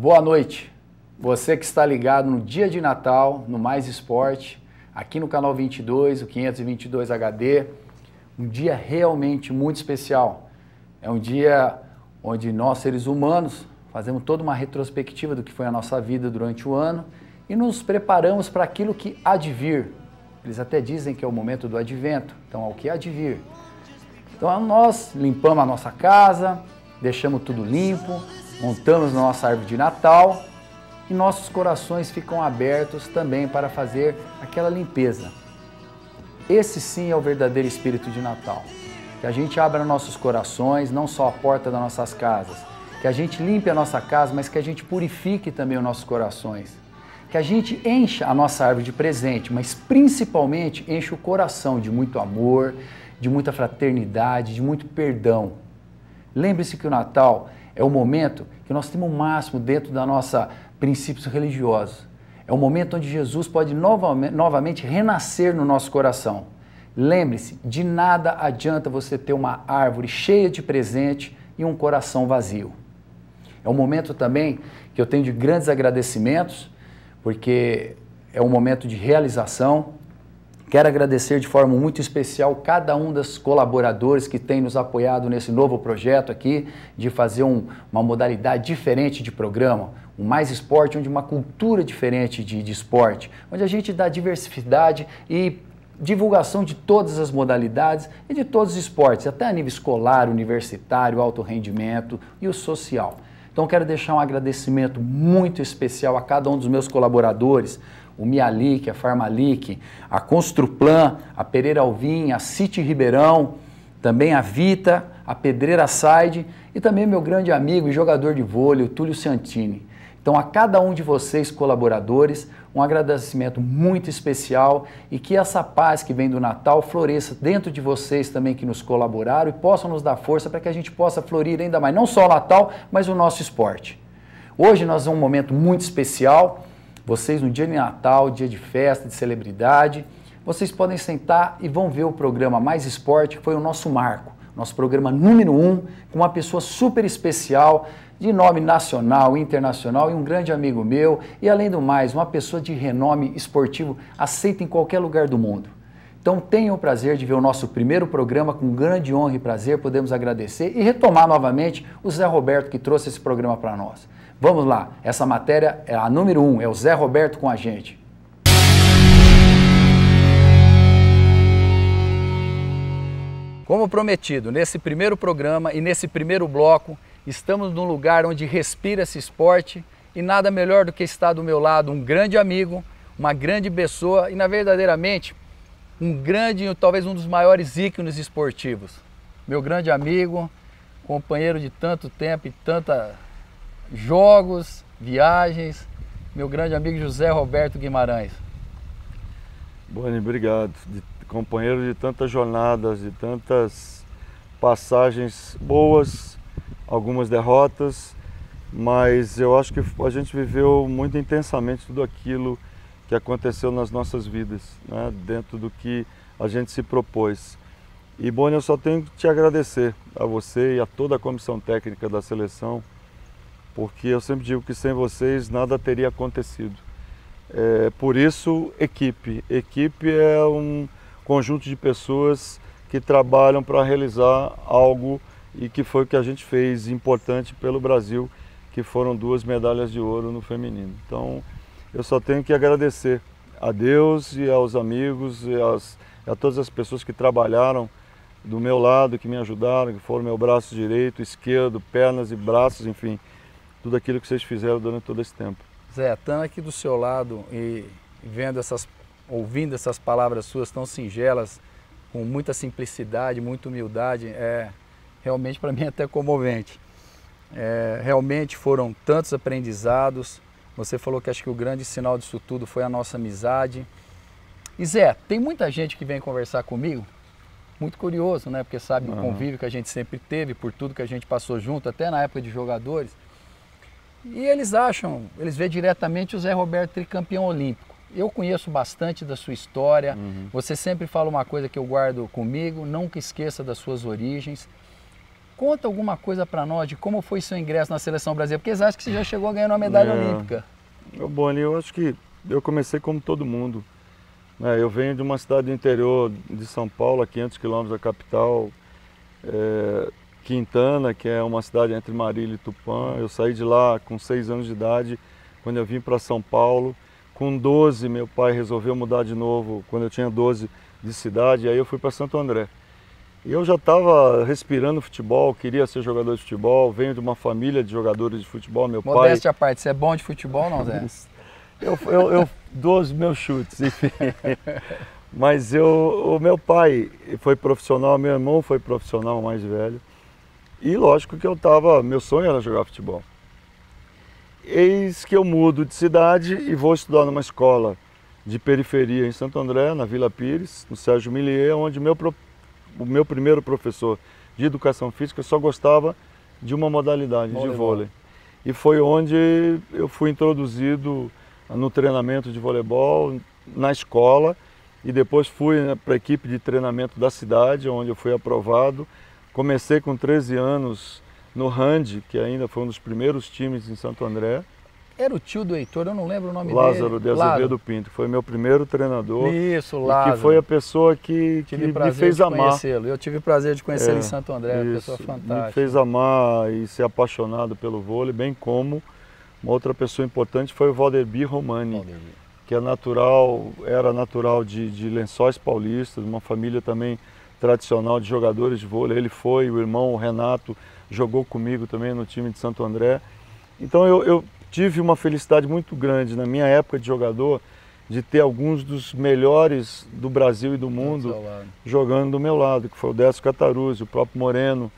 Boa noite, você que está ligado no dia de Natal, no Mais Esporte, aqui no canal 22, o 522 HD, um dia realmente muito especial. É um dia onde nós, seres humanos, fazemos toda uma retrospectiva do que foi a nossa vida durante o ano e nos preparamos para aquilo que há de vir. Eles até dizem que é o momento do advento, então ao que há de vir. Então nós limpamos a nossa casa, deixamos tudo limpo, montamos a nossa árvore de Natal e nossos corações ficam abertos também para fazer aquela limpeza. Esse sim é o verdadeiro espírito de Natal. Que a gente abra nossos corações, não só a porta das nossas casas, que a gente limpe a nossa casa, mas que a gente purifique também os nossos corações. Que a gente encha a nossa árvore de presente, mas principalmente enche o coração de muito amor, de muita fraternidade, de muito perdão. Lembre-se que o Natal é o momento que nós temos o máximo dentro da nossa princípios religiosos. É o momento onde Jesus pode novamente renascer no nosso coração. Lembre-se, de nada adianta você ter uma árvore cheia de presente e um coração vazio. É um momento também que eu tenho de grandes agradecimentos, porque é um momento de realização. Quero agradecer de forma muito especial cada um dos colaboradores que tem nos apoiado nesse novo projeto aqui, de fazer uma modalidade diferente de programa, um Mais Esporte, onde uma cultura diferente de esporte, onde a gente dá diversidade e divulgação de todas as modalidades e de todos os esportes, até a nível escolar, universitário, alto rendimento e o social. Então quero deixar um agradecimento muito especial a cada um dos meus colaboradores, o Mialic, a Farmalic, a Construplan, a Pereira Alvim, a City Ribeirão, também a Vita, a Pedreira Side e também meu grande amigo e jogador de vôlei, o Túlio Santini. Então a cada um de vocês, colaboradores, um agradecimento muito especial e que essa paz que vem do Natal floresça dentro de vocês também que nos colaboraram e possam nos dar força para que a gente possa florir ainda mais, não só o Natal, mas o nosso esporte. Hoje nós temos um momento muito especial. Vocês no dia de Natal, dia de festa, de celebridade, vocês podem sentar e vão ver o programa Mais Esporte, que foi o nosso marco, nosso programa número 1, com uma pessoa super especial, de nome nacional, internacional e um grande amigo meu, e além do mais, uma pessoa de renome esportivo aceita em qualquer lugar do mundo. Então tenham o prazer de ver o nosso primeiro programa, com grande honra e prazer, podemos agradecer e retomar novamente o Zé Roberto que trouxe esse programa para nós. Vamos lá, essa matéria é a número 1, é o Zé Roberto com a gente. Como prometido, nesse primeiro programa e nesse primeiro bloco, estamos num lugar onde respira esse esporte e nada melhor do que estar do meu lado um grande amigo, uma grande pessoa e, verdadeiramente, um grande, talvez um dos maiores ícones esportivos. Meu grande amigo, companheiro de tanto tempo e tanta jogos, viagens, meu grande amigo José Roberto Guimarães. Boni, obrigado. Companheiro de tantas jornadas, de tantas passagens boas, algumas derrotas, mas eu acho que a gente viveu muito intensamente tudo aquilo que aconteceu nas nossas vidas, né, dentro do que a gente se propôs. E, Boni, eu só tenho que te agradecer a você e a toda a comissão técnica da seleção, porque eu sempre digo que sem vocês nada teria acontecido. Por isso, equipe. Equipe é um conjunto de pessoas que trabalham para realizar algo e que foi o que a gente fez importante pelo Brasil, que foram 2 medalhas de ouro no feminino. Então, eu só tenho que agradecer a Deus e aos amigos e a todas as pessoas que trabalharam do meu lado, que me ajudaram, que foram meu braço direito, esquerdo, pernas e braços, enfim, tudo aquilo que vocês fizeram durante todo esse tempo. Zé, estando aqui do seu lado e ouvindo essas palavras suas tão singelas, com muita simplicidade, muita humildade, realmente para mim até comovente. Realmente foram tantos aprendizados. Você falou que acho que o grande sinal disso tudo foi a nossa amizade. E Zé, tem muita gente que vem conversar comigo, muito curioso, né? Porque sabe o convívio que a gente sempre teve, por tudo que a gente passou junto, até na época de jogadores. E eles veem diretamente o Zé Roberto tricampeão olímpico. Eu conheço bastante da sua história, você sempre fala uma coisa que eu guardo comigo, nunca esqueça das suas origens. Conta alguma coisa para nós de como foi seu ingresso na seleção brasileira, porque eles acham que você já chegou a ganhar uma medalha olímpica. Boni, eu acho que eu comecei como todo mundo. Eu venho de uma cidade do interior de São Paulo, a 500 quilômetros da capital, Quintana, que é uma cidade entre Marília e Tupã. Eu saí de lá com 6 anos de idade, quando eu vim para São Paulo. Com 12, meu pai resolveu mudar de novo, quando eu tinha 12 de cidade, aí eu fui para Santo André. E eu já estava respirando futebol, queria ser jogador de futebol, venho de uma família de jogadores de futebol, meu pai... Modéstia à parte, você é bom de futebol ou não, Zé? Eu dou os meus chutes, enfim. Mas o meu pai foi profissional, meu irmão foi profissional mais velho. E lógico que meu sonho era jogar futebol. Eis que eu mudo de cidade e vou estudar numa escola de periferia em Santo André, na Vila Pires, no Sérgio Millier, onde o meu primeiro professor de educação física só gostava de uma modalidade, de vôlei. E foi onde eu fui introduzido no treinamento de voleibol, na escola, e depois fui para a equipe de treinamento da cidade, onde eu fui aprovado. Comecei com 13 anos no Hand, que ainda foi um dos primeiros times em Santo André. Era o tio do Heitor, eu não lembro o nome Lázaro dele. de Azevedo Pinto, foi meu primeiro treinador. Isso, Lázaro. Que foi a pessoa que me fez amar. Eu tive o prazer de conhecê-lo em Santo André, uma pessoa fantástica. Me fez amar e ser apaixonado pelo vôlei, bem como uma outra pessoa importante foi o Valdemir Romani, que era natural de Lençóis Paulistas, uma família também tradicional de jogadores de vôlei. Ele foi, o irmão o Renato jogou comigo também no time de Santo André. Então eu tive uma felicidade muito grande na minha época de jogador, de ter alguns dos melhores do Brasil e do mundo jogando do meu lado, que foi o Décio Cataruzzi, o próprio Moreno,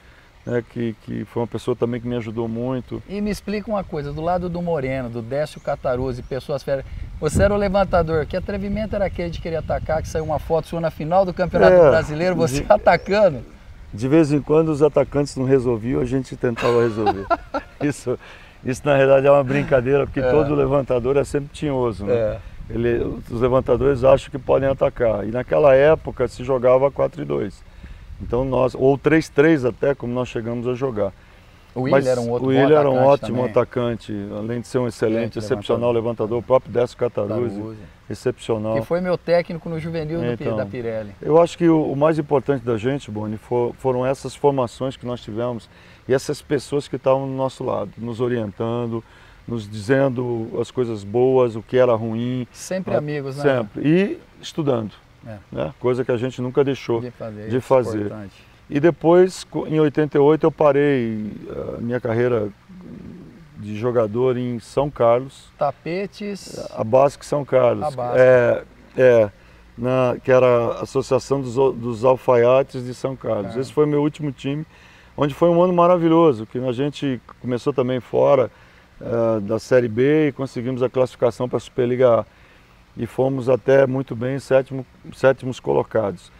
né, que foi uma pessoa também que me ajudou muito. E me explica uma coisa, do lado do Moreno, do Décio Cataruzzi, pessoas férias, você era o levantador, que atrevimento era aquele de querer atacar, que saiu uma foto sua na final do Campeonato Brasileiro, você atacando? De vez em quando os atacantes não resolviam, a gente tentava resolver. Isso na realidade é uma brincadeira, porque todo levantador é sempre tinhoso, né? Os levantadores acham que podem atacar. E naquela época se jogava 4-2. Então ou 3-3 até, como nós chegamos a jogar. O Willian era um outro bom atacante. O Willian era um ótimo atacante, além de ser um excepcional levantador. O próprio Décio Cataruzzi, excepcional. Que foi meu técnico no juvenil da Pirelli. Eu acho que o mais importante da gente, Boni, foram essas formações que nós tivemos e essas pessoas que estavam do nosso lado, nos orientando, nos dizendo as coisas boas, o que era ruim. Sempre amigos, né? Sempre. E estudando, né? Coisa que a gente nunca deixou de fazer. E depois, em 88, eu parei a minha carreira de jogador em São Carlos. Tapetes? A Basic São Carlos. Que era a Associação dos Alfaiates de São Carlos. Esse foi meu último time, onde foi um ano maravilhoso, que a gente começou também fora da Série B e conseguimos a classificação para a Superliga A. E fomos até muito bem, sétimos colocados.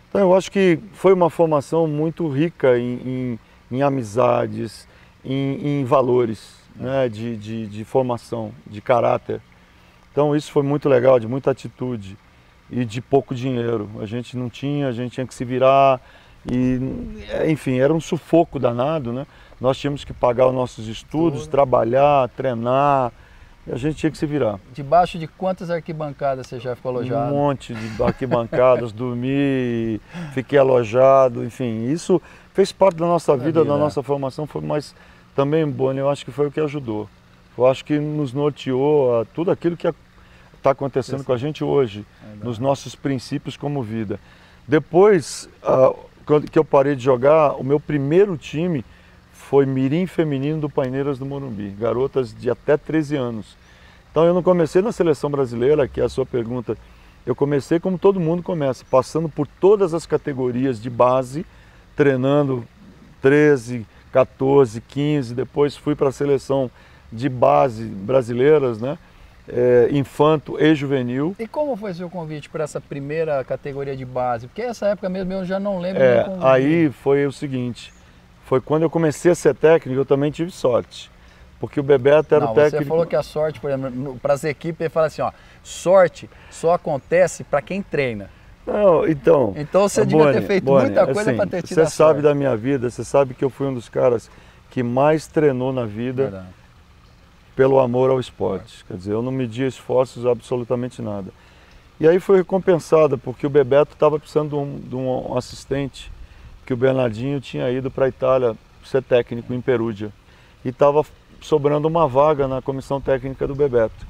Então eu acho que foi uma formação muito rica em amizades, em valores, né, de formação, de caráter. Então isso foi muito legal, de muita atitude e de pouco dinheiro. A gente não tinha, a gente tinha que se virar e, enfim, era um sufoco danado, né? Nós tínhamos que pagar os nossos estudos, trabalhar, treinar, e a gente tinha que se virar. Debaixo de quantas arquibancadas você já ficou alojado? Um monte de arquibancadas, dormi, fiquei alojado, enfim. Isso fez parte da nossa vida, da nossa formação, mas também, Boni, eu acho que foi o que ajudou. Eu acho que nos norteou a tudo aquilo que está acontecendo com a gente hoje, nos nossos princípios como vida. Depois que eu parei de jogar, o meu primeiro time foi Mirim Feminino do Paineiras do Morumbi, garotas de até 13 anos. Então eu não comecei na seleção brasileira, que é a sua pergunta, eu comecei como todo mundo começa, passando por todas as categorias de base, treinando 13, 14, 15, depois fui para a seleção de base brasileiras, né? Infanto e juvenil. E como foi seu convite para essa primeira categoria de base? Porque essa época mesmo eu já não lembro. Aí foi o seguinte, foi quando eu comecei a ser técnico, eu também tive sorte. Porque o Bebeto era o técnico... Você falou que a sorte, por exemplo, para as equipes, ele fala assim, ó, sorte só acontece para quem treina. Não, então você devia ter feito muita coisa assim, para ter tido você a sabe sorte. da minha vida, você sabe que eu fui um dos caras que mais treinou na vida. Verdade. Pelo amor ao esporte. Quer dizer, eu não media esforços absolutamente nada. E aí foi recompensada, porque o Bebeto estava precisando de um assistente, que o Bernardinho tinha ido para a Itália ser técnico em Perugia. E estava sobrando uma vaga na comissão técnica do Bebeto.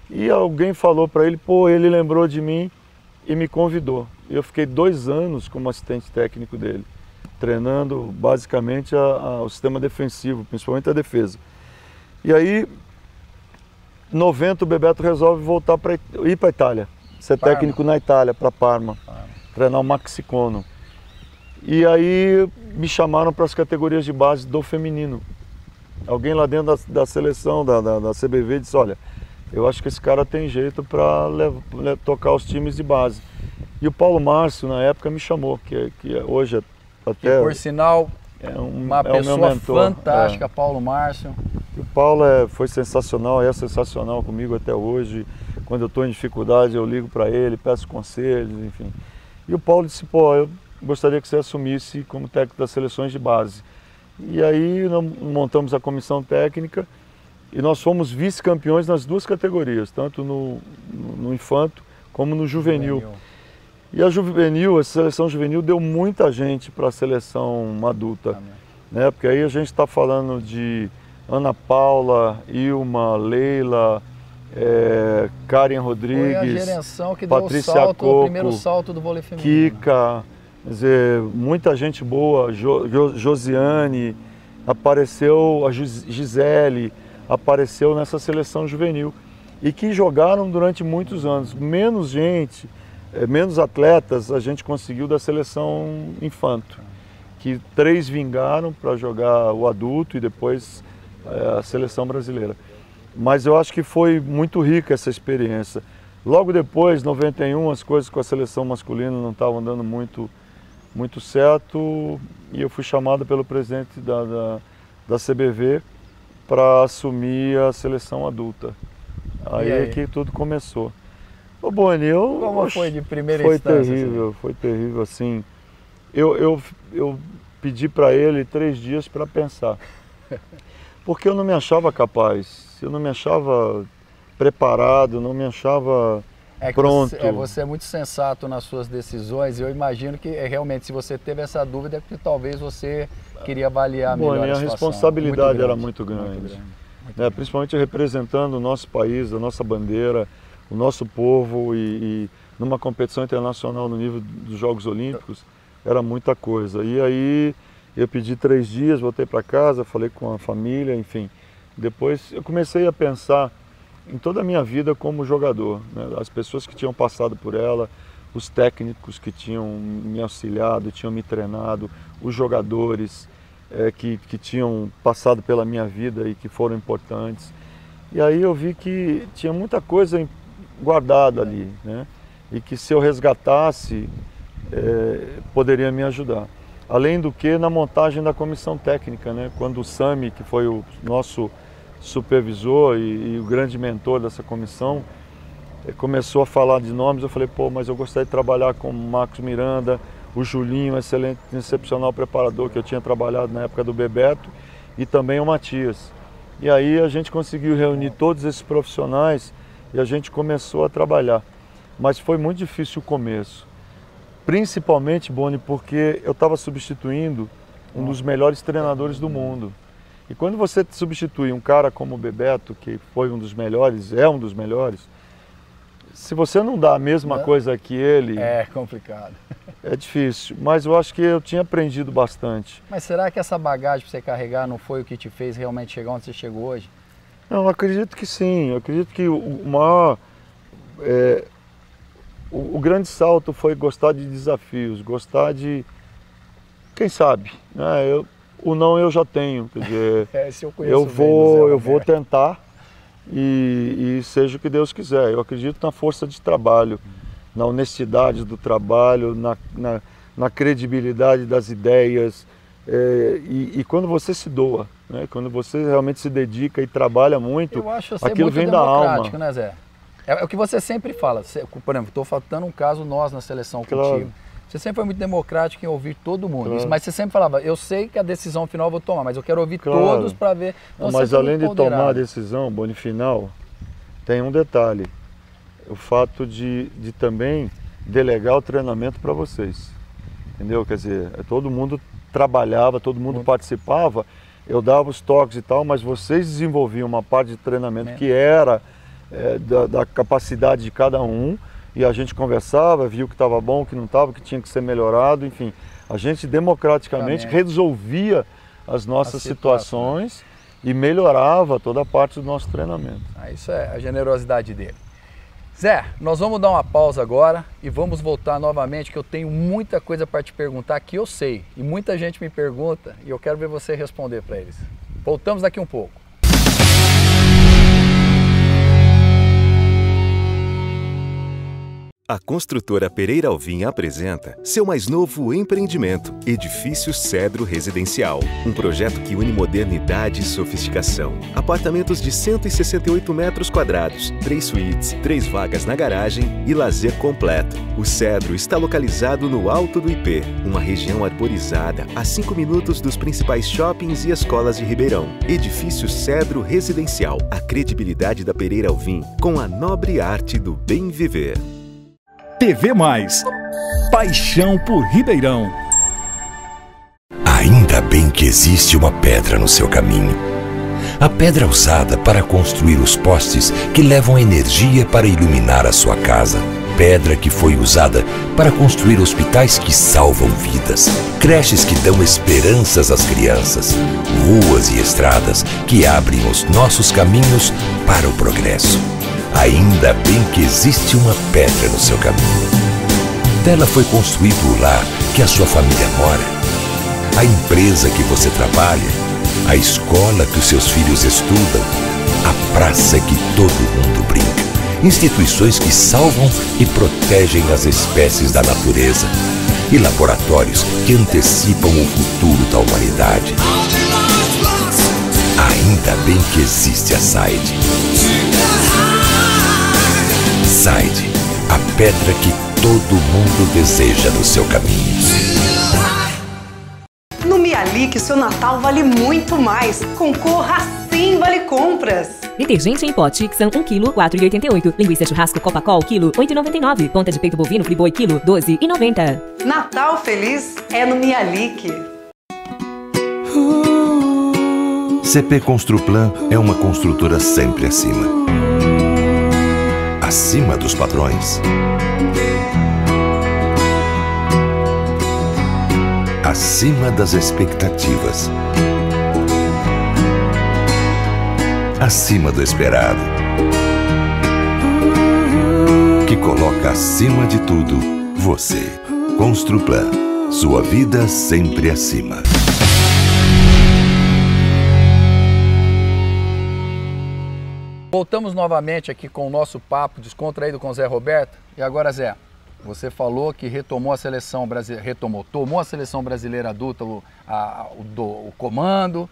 E alguém falou para ele, pô, ele lembrou de mim e me convidou. Eu fiquei 2 anos como assistente técnico dele, treinando basicamente o sistema defensivo, principalmente a defesa. E aí, em 90, o Bebeto resolve voltar para ir para a Itália, ser Parma. técnico na Itália, para Parma, treinar o Maxi Cono. E aí me chamaram para as categorias de base do feminino. Alguém lá dentro da seleção, da CBV, disse, olha, eu acho que esse cara tem jeito para tocar os times de base. E o Paulo Márcio, na época, me chamou, que hoje até... Que, por sinal, uma pessoa fantástica, Paulo Márcio. O Paulo foi sensacional, é sensacional comigo até hoje. Quando eu estou em dificuldade, eu ligo para ele, peço conselhos, enfim. E o Paulo disse, pô, eu gostaria que você assumisse como técnico das seleções de base. E aí nós montamos a comissão técnica e nós fomos vice-campeões nas 2 categorias, tanto no infanto como no juvenil. E a seleção juvenil deu muita gente para a seleção adulta, né? Porque aí a gente está falando de Ana Paula, Ilma, Leila, Karen Rodrigues, foi a geração que Patrícia deu Coco, o primeiro salto do vôlei feminino. Kika, quer dizer, muita gente boa, Josiane, apareceu a Gisele, apareceu nessa seleção juvenil e que jogaram durante muitos anos. Menos gente, menos atletas a gente conseguiu da seleção infanto, que 3 vingaram para jogar o adulto e depois a seleção brasileira. Mas eu acho que foi muito rica essa experiência. Logo depois, 91, as coisas com a seleção masculina não estavam dando muito certo e eu fui chamado pelo presidente da CBV para assumir a seleção adulta. Aí é que tudo começou. Ô Boni, como foi de primeira instância? Foi terrível, assim. Eu pedi para ele 3 dias para pensar, porque eu não me achava capaz, eu não me achava preparado, não me achava pronto. Você é muito sensato nas suas decisões. Eu imagino que realmente, se você teve essa dúvida, é porque talvez você queria avaliar melhor a situação. A responsabilidade era muito grande. Principalmente representando o nosso país, a nossa bandeira, o nosso povo e numa competição internacional no nível dos Jogos Olímpicos, era muita coisa. E aí eu pedi 3 dias, voltei para casa, falei com a família, enfim. Depois eu comecei a pensar em toda a minha vida como jogador, né? As pessoas que tinham passado por ela, os técnicos que tinham me auxiliado, tinham me treinado, os jogadores que tinham passado pela minha vida e que foram importantes. E aí eu vi que tinha muita coisa guardada ali, né? E que se eu resgatasse, poderia me ajudar. Além do que na montagem da comissão técnica, né? Quando o Sami, que foi o nosso supervisor e o grande mentor dessa comissão, começou a falar de nomes, eu falei, pô, mas eu gostaria de trabalhar com o Marcos Miranda, o Julinho, um excelente, excepcional preparador que eu tinha trabalhado na época do Bebeto, e também o Matias. E aí a gente conseguiu reunir todos esses profissionais e a gente começou a trabalhar. Mas foi muito difícil o começo. Principalmente, Boni, porque eu estava substituindo um dos melhores treinadores do mundo. E quando você substitui um cara como o Bebeto, que foi um dos melhores, é um dos melhores, se você não dá a mesma coisa que ele... É complicado. É difícil, mas eu acho que eu tinha aprendido bastante. Mas será que essa bagagem para você carregar não foi o que te fez realmente chegar onde você chegou hoje? Não, eu acredito que sim. Eu acredito que o maior... o grande salto foi gostar de desafios, gostar de... Quem sabe, né? O não eu já tenho, quer dizer, eu vou tentar e seja o que Deus quiser. Eu acredito na força de trabalho, na honestidade do trabalho, na credibilidade das ideias e quando você se doa, né? Quando você realmente se dedica e trabalha muito, eu acho aquilo muito vem da alma. Né, Zé? É o que você sempre fala. Por exemplo, estou faltando um caso nós na seleção contigo. Você sempre foi muito democrático em ouvir todo mundo. Isso, mas você sempre falava, eu sei que a decisão final eu vou tomar, mas eu quero ouvir todos para ver. Não, mas além de tomar a decisão, Boni, final, tem um detalhe. O fato de também delegar o treinamento para vocês. Entendeu? Quer dizer, todo mundo trabalhava, todo mundo participava, eu dava os toques e tal, mas vocês desenvolviam uma parte de treinamento que era da capacidade de cada um, e a gente conversava, via o que estava bom, o que não estava, o que tinha que ser melhorado, enfim. A gente democraticamente resolvia as nossas situações e melhorava toda a parte do nosso treinamento. Isso é a generosidade dele. Zé, nós vamos dar uma pausa agora e vamos voltar novamente, que eu tenho muita coisa para te perguntar que eu sei. E muita gente me pergunta e eu quero ver você responder para eles. Voltamos daqui um pouco. A construtora Pereira Alvim apresenta seu mais novo empreendimento, Edifício Cedro Residencial. Um projeto que une modernidade e sofisticação. Apartamentos de 168 metros quadrados, 3 suítes, 3 vagas na garagem e lazer completo. O Cedro está localizado no Alto do IP, uma região arborizada a 5 minutos dos principais shoppings e escolas de Ribeirão. Edifício Cedro Residencial. A credibilidade da Pereira Alvim com a nobre arte do bem viver. TV Mais. Paixão por Ribeirão. Ainda bem que existe uma pedra no seu caminho. A pedra usada para construir os postes que levam energia para iluminar a sua casa. Pedra que foi usada para construir hospitais que salvam vidas. Creches que dão esperanças às crianças. Ruas e estradas que abrem os nossos caminhos para o progresso. Ainda bem que existe uma pedra no seu caminho. Dela foi construído o lar que a sua família mora, a empresa que você trabalha, a escola que os seus filhos estudam, a praça que todo mundo brinca, instituições que salvam e protegem as espécies da natureza e laboratórios que antecipam o futuro da humanidade. Ainda bem que existe a SAID. SAID, a pedra que todo mundo deseja no seu caminho. No Mialik, seu Natal vale muito mais. Concorra a 100 Vale Compras. Detergente em pó Tixan 1 kg, 4,88. Linguiça churrasco Copacol, quilo, 8,99. Ponta de peito bovino Friboi, quilo, 12,90. Natal feliz é no Mialik. CP Construplan é uma construtora sempre acima. Acima dos padrões. Acima das expectativas. Acima do esperado. Que coloca acima de tudo você. Construplan. Sua vida sempre acima. Voltamos novamente aqui com o nosso papo descontraído com o Zé Roberto. E agora, Zé, você falou que retomou a seleção brasileira, tomou a seleção brasileira adulta, o comando.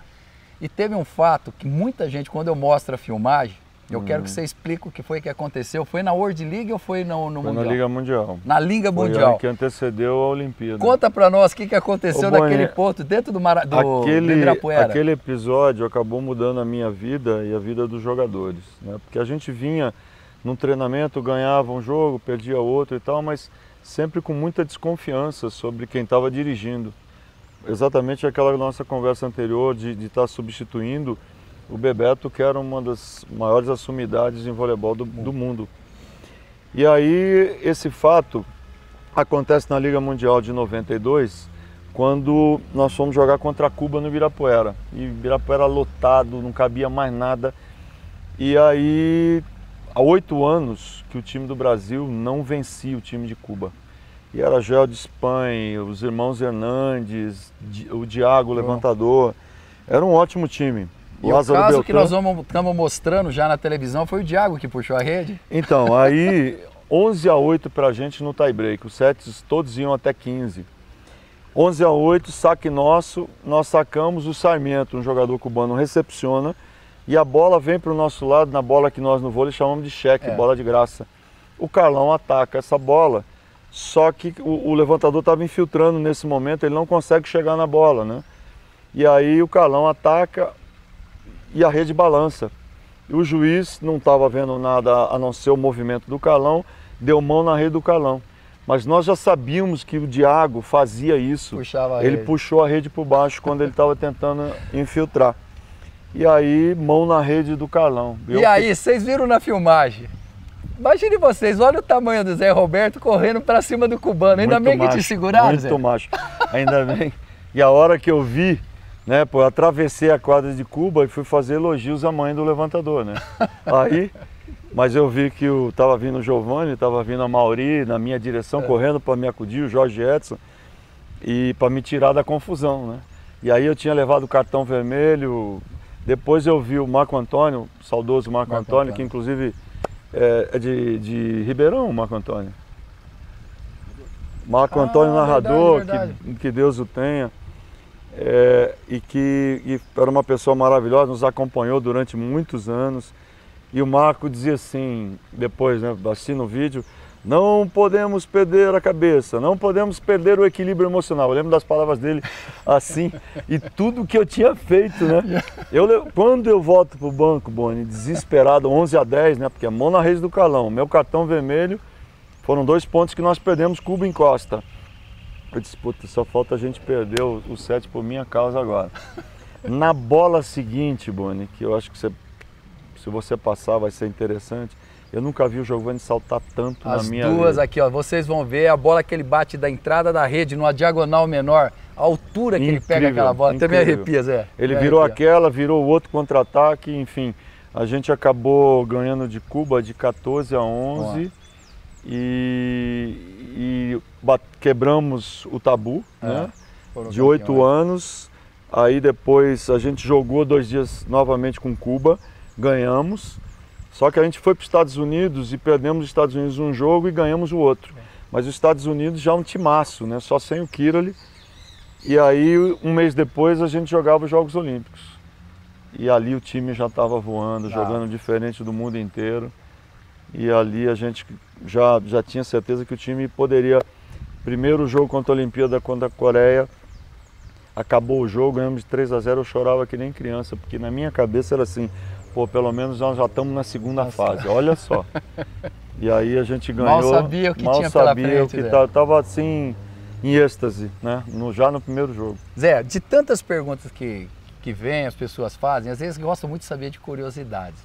E teve um fato que muita gente, quando eu mostro a filmagem, eu quero que você explique o que foi que aconteceu. Foi na World League ou foi no Mundial? Na Liga Mundial. Na Liga Mundial. Foi que antecedeu a Olimpíada. Conta pra nós o que aconteceu naquele ponto dentro do Ibirapuera. Aquele episódio acabou mudando a minha vida e a vida dos jogadores, né? Porque a gente vinha num treinamento, ganhava um jogo, perdia outro e tal, mas sempre com muita desconfiança sobre quem estava dirigindo. Exatamente aquela nossa conversa anterior de estar substituindo o Bebeto, que era uma das maiores assumidades em voleibol do mundo. E aí esse fato acontece na Liga Mundial de 92, quando nós fomos jogar contra a Cuba no Ibirapuera. E Ibirapuera lotado, não cabia mais nada. E aí, há 8 anos que o time do Brasil não vencia o time de Cuba. E era Joel de Espanha, os irmãos Hernandes, o Diago, o levantador. Era um ótimo time. E o caso que nós estamos mostrando já na televisão foi o Diago que puxou a rede. Então, aí 11-8 para a gente no tie break. Os sets todos iam até 15. 11-8, saque nosso, nós sacamos o Sarmiento, um jogador cubano, recepciona E a bola vem para o nosso lado, na bola que nós no vôlei chamamos de cheque, bola de graça. O Carlão ataca essa bola, só que o levantador estava infiltrando nesse momento, ele não consegue chegar na bola, né? E aí o Carlão ataca e a rede balança. E o juiz não estava vendo nada a não ser o movimento do Carlão, deu mão na rede do Carlão. Mas nós já sabíamos que o Diago fazia isso. Ele puxou a rede por baixo quando ele estava tentando infiltrar. E aí, mão na rede do Carlão. E aí, vocês viram na filmagem? Imagine vocês, olha o tamanho do Zé Roberto correndo para cima do cubano. Ainda bem que te seguraram, Zé. Muito macho, ainda bem. E a hora que eu vi, né, pô, eu atravessei a quadra de Cuba e fui fazer elogios à mãe do levantador, né? Aí, mas eu vi que estava vindo o Giovanni, estava vindo a Mauri na minha direção, correndo para me acudir, o Jorge Edson, e para me tirar da confusão, né? E aí eu tinha levado o cartão vermelho. Depois eu vi o Marco Antônio, o saudoso Marco Antônio, que inclusive é de Ribeirão, Marco Antônio. Marco Antônio, narrador, verdade. Que Deus o tenha. E era uma pessoa maravilhosa, nos acompanhou durante muitos anos. E o Marco dizia assim, depois, né, assistindo o vídeo, não podemos perder a cabeça, não podemos perder o equilíbrio emocional. Eu lembro das palavras dele assim, e tudo que eu tinha feito, né? Quando eu volto pro banco, Boni, desesperado, 11-10, né? Porque é mão na rede do Carlão, meu cartão vermelho, foram 2 pontos que nós perdemos, Cuba em Costa. Eu disse, puta, só falta a gente perder o set por minha causa agora. Na bola seguinte, Boni, que eu acho que se você passar vai ser interessante, eu nunca vi o Giovanni saltar tanto na minha vida. As duas aqui, ó, vocês vão ver a bola que ele bate da entrada da rede, numa diagonal menor, a altura que ele pega aquela bola, até me arrepia, Zé. Ele virou aquela, virou o outro contra-ataque, enfim, a gente acabou ganhando de Cuba de 14-11 e quebramos o tabu, né, de 8 anos, aí depois a gente jogou 2 dias novamente com Cuba, ganhamos. Só que a gente foi para os Estados Unidos e perdemos os Estados Unidos um jogo e ganhamos o outro. Mas os Estados Unidos já é um timaço, né? Só sem o Kirali. E aí, um mês depois, a gente jogava os Jogos Olímpicos. E ali o time já estava voando, jogando diferente do mundo inteiro. E ali a gente já tinha certeza que o time poderia... Primeiro jogo contra a Olimpíada, contra a Coreia, acabou o jogo, ganhamos de 3-0, eu chorava que nem criança, porque na minha cabeça era assim... Pô, pelo menos nós já estamos na segunda fase, olha só. E aí a gente ganhou. Mal sabia o que tinha pela frente, Zé. Tava assim, em êxtase, né? Já no primeiro jogo. Zé, de tantas perguntas que vêm, as pessoas fazem, às vezes gostam muito de saber de curiosidades.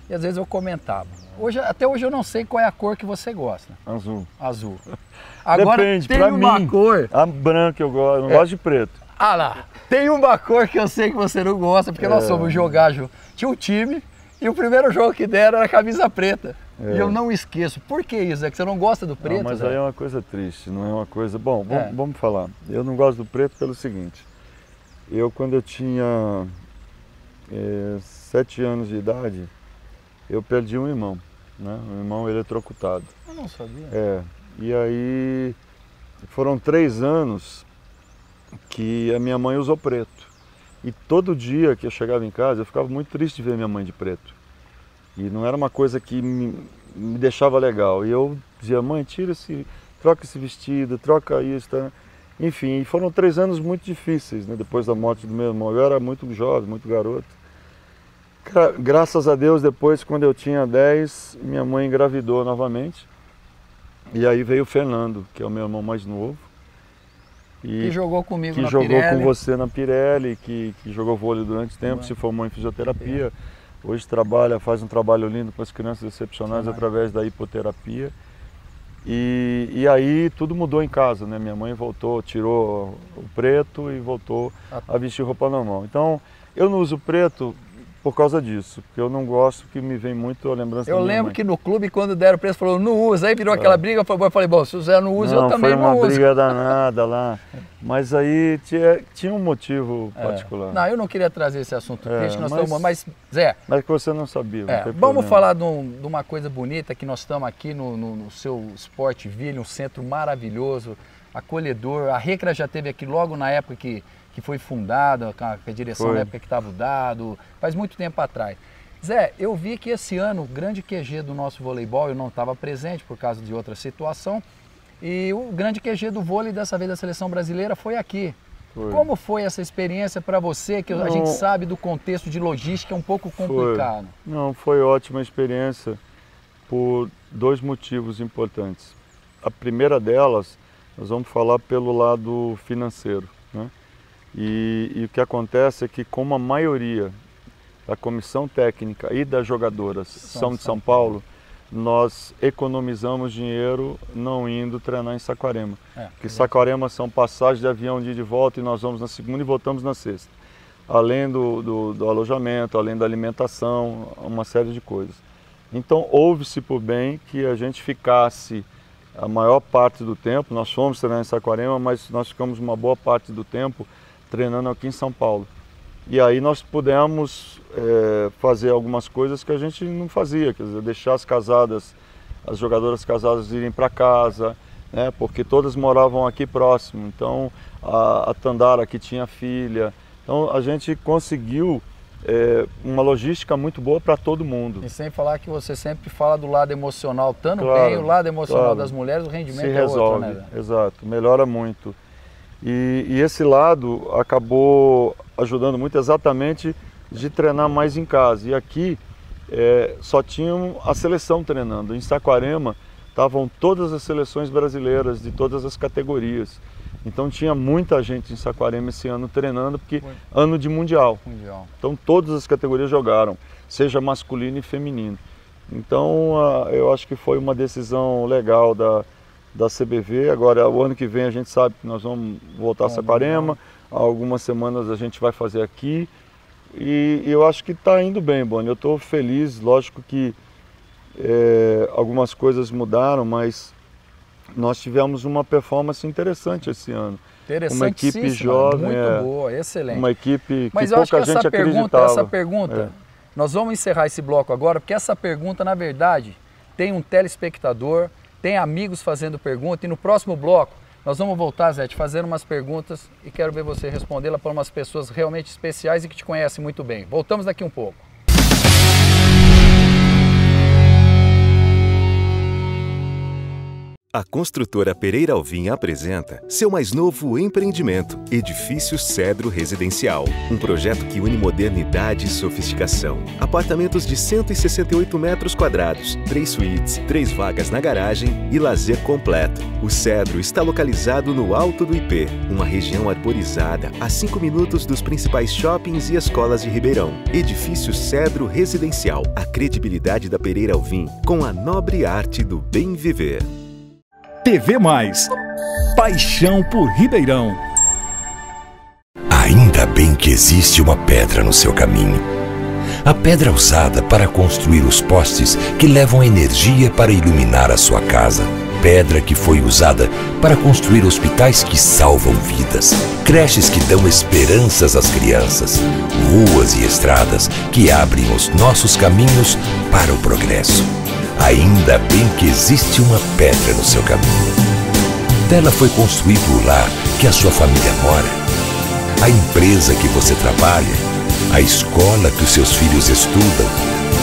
E às vezes eu comentava. Até hoje eu não sei qual é a cor que você gosta. Azul. Azul. Agora, depende, tem pra uma mim, cor... a branca eu gosto, eu não gosto de preto. Ah lá, tem uma cor que eu sei que você não gosta, porque nós fomos jogar junto. Tinha um time e o primeiro jogo que deram era a camisa preta. E eu não esqueço. Por que isso? É que você não gosta do preto? Não, mas Zé? aí é uma coisa triste, não é uma coisa... Bom, vamos falar. Eu não gosto do preto pelo seguinte. Quando eu tinha 7 anos de idade, eu perdi um irmão, né? Um irmão eletrocutado. Eu não sabia. E aí foram 3 anos que a minha mãe usou preto. E todo dia que eu chegava em casa, eu ficava muito triste de ver minha mãe de preto. E não era uma coisa que me deixava legal. E eu dizia, mãe, troca esse vestido, troca isso, tá? Enfim, foram 3 anos muito difíceis, né? Depois da morte do meu irmão. Eu era muito jovem, muito garoto. Graças a Deus, depois, quando eu tinha 10, minha mãe engravidou novamente. E aí veio o Fernando, que é o meu irmão mais novo. Que jogou comigo na Pirelli. Que jogou com você na Pirelli, que jogou vôlei durante tempo, se formou em fisioterapia. Hoje faz um trabalho lindo com as crianças excepcionais através da hipoterapia. E aí tudo mudou em casa, né? Minha mãe voltou, tirou o preto e voltou a vestir roupa normal. Então, eu não uso preto por causa disso, porque eu não gosto que me vem muito a lembrança da minha mãe. Eu lembro que no clube, quando deram o preço, falou, não usa, aí virou aquela briga, eu falei, bom, se o Zé não usa, eu também não uso. Foi uma briga danada lá, mas aí tinha um motivo particular. Não, eu não queria trazer esse assunto triste, mas Zé... Mas que você não sabia, não tem vamos falar de uma coisa bonita, que nós estamos aqui no seu Sportville, um centro maravilhoso, acolhedor. A Recra já teve aqui logo na época que que foi fundada, com a direção na época que estava o Dado, faz muito tempo atrás. Zé, eu vi que esse ano o grande QG do nosso voleibol, eu não estava presente por causa de outra situação, e o grande QG do vôlei dessa vez da seleção brasileira foi aqui. Como foi essa experiência para você, que a gente sabe do contexto de logística é um pouco complicado? Não, foi ótima experiência por 2 motivos importantes. A primeira delas, nós vamos falar pelo lado financeiro, né? E o que acontece é que, como a maioria da comissão técnica e das jogadoras são de São Paulo, nós economizamos dinheiro não indo treinar em Saquarema. Porque Saquarema são passagens de avião de ida e volta e nós vamos na segunda e voltamos na sexta. Além do alojamento, além da alimentação, uma série de coisas. Então houve-se por bem que a gente ficasse a maior parte do tempo, nós fomos treinar em Saquarema, mas nós ficamos uma boa parte do tempo treinando aqui em São Paulo. E aí nós pudemos fazer algumas coisas que a gente não fazia, quer dizer, deixar as jogadoras casadas irem para casa, né, porque todas moravam aqui próximo. Então a Tandara que tinha filha, então a gente conseguiu uma logística muito boa para todo mundo. E sem falar que você sempre fala do lado emocional, estando bem, o lado emocional das mulheres, o rendimento se resolve, outro, né? Exato, melhora muito. E esse lado acabou ajudando muito exatamente de treinar mais em casa. E aqui só tinham a seleção treinando. Em Saquarema estavam todas as seleções brasileiras de todas as categorias. Então tinha muita gente em Saquarema esse ano treinando, porque ano de mundial. Então todas as categorias jogaram, seja masculino e feminino. Então eu acho que foi uma decisão legal da CBV. Agora, o ano que vem a gente sabe que nós vamos voltar a Saquarema, há algumas semanas a gente vai fazer aqui, e eu acho que está indo bem, Boni. Eu estou feliz, lógico que algumas coisas mudaram, mas nós tivemos uma performance interessante esse ano. Uma equipe jovem, muito boa, excelente. Uma equipe que mas eu acho pouca que gente acreditava. Essa pergunta, nós vamos encerrar esse bloco agora, porque essa pergunta, na verdade, tem um telespectador, tem amigos fazendo pergunta, e no próximo bloco nós vamos voltar, Zé, te fazer umas perguntas e quero ver você respondê-la para umas pessoas realmente especiais e que te conhecem muito bem. Voltamos daqui um pouco. A construtora Pereira Alvim apresenta seu mais novo empreendimento, Edifício Cedro Residencial. Um projeto que une modernidade e sofisticação. Apartamentos de 168 metros quadrados, 3 suítes, 3 vagas na garagem e lazer completo. O Cedro está localizado no alto do IP, uma região arborizada a 5 minutos dos principais shoppings e escolas de Ribeirão. Edifício Cedro Residencial. A credibilidade da Pereira Alvim com a nobre arte do bem viver. TV Mais. Paixão por Ribeirão. Ainda bem que existe uma pedra no seu caminho. A pedra usada para construir os postes que levam energia para iluminar a sua casa. Pedra que foi usada para construir hospitais que salvam vidas. Creches que dão esperanças às crianças. Ruas e estradas que abrem os nossos caminhos para o progresso. Ainda bem que existe uma pedra no seu caminho. Dela foi construído o lar que a sua família mora, a empresa que você trabalha, a escola que os seus filhos estudam,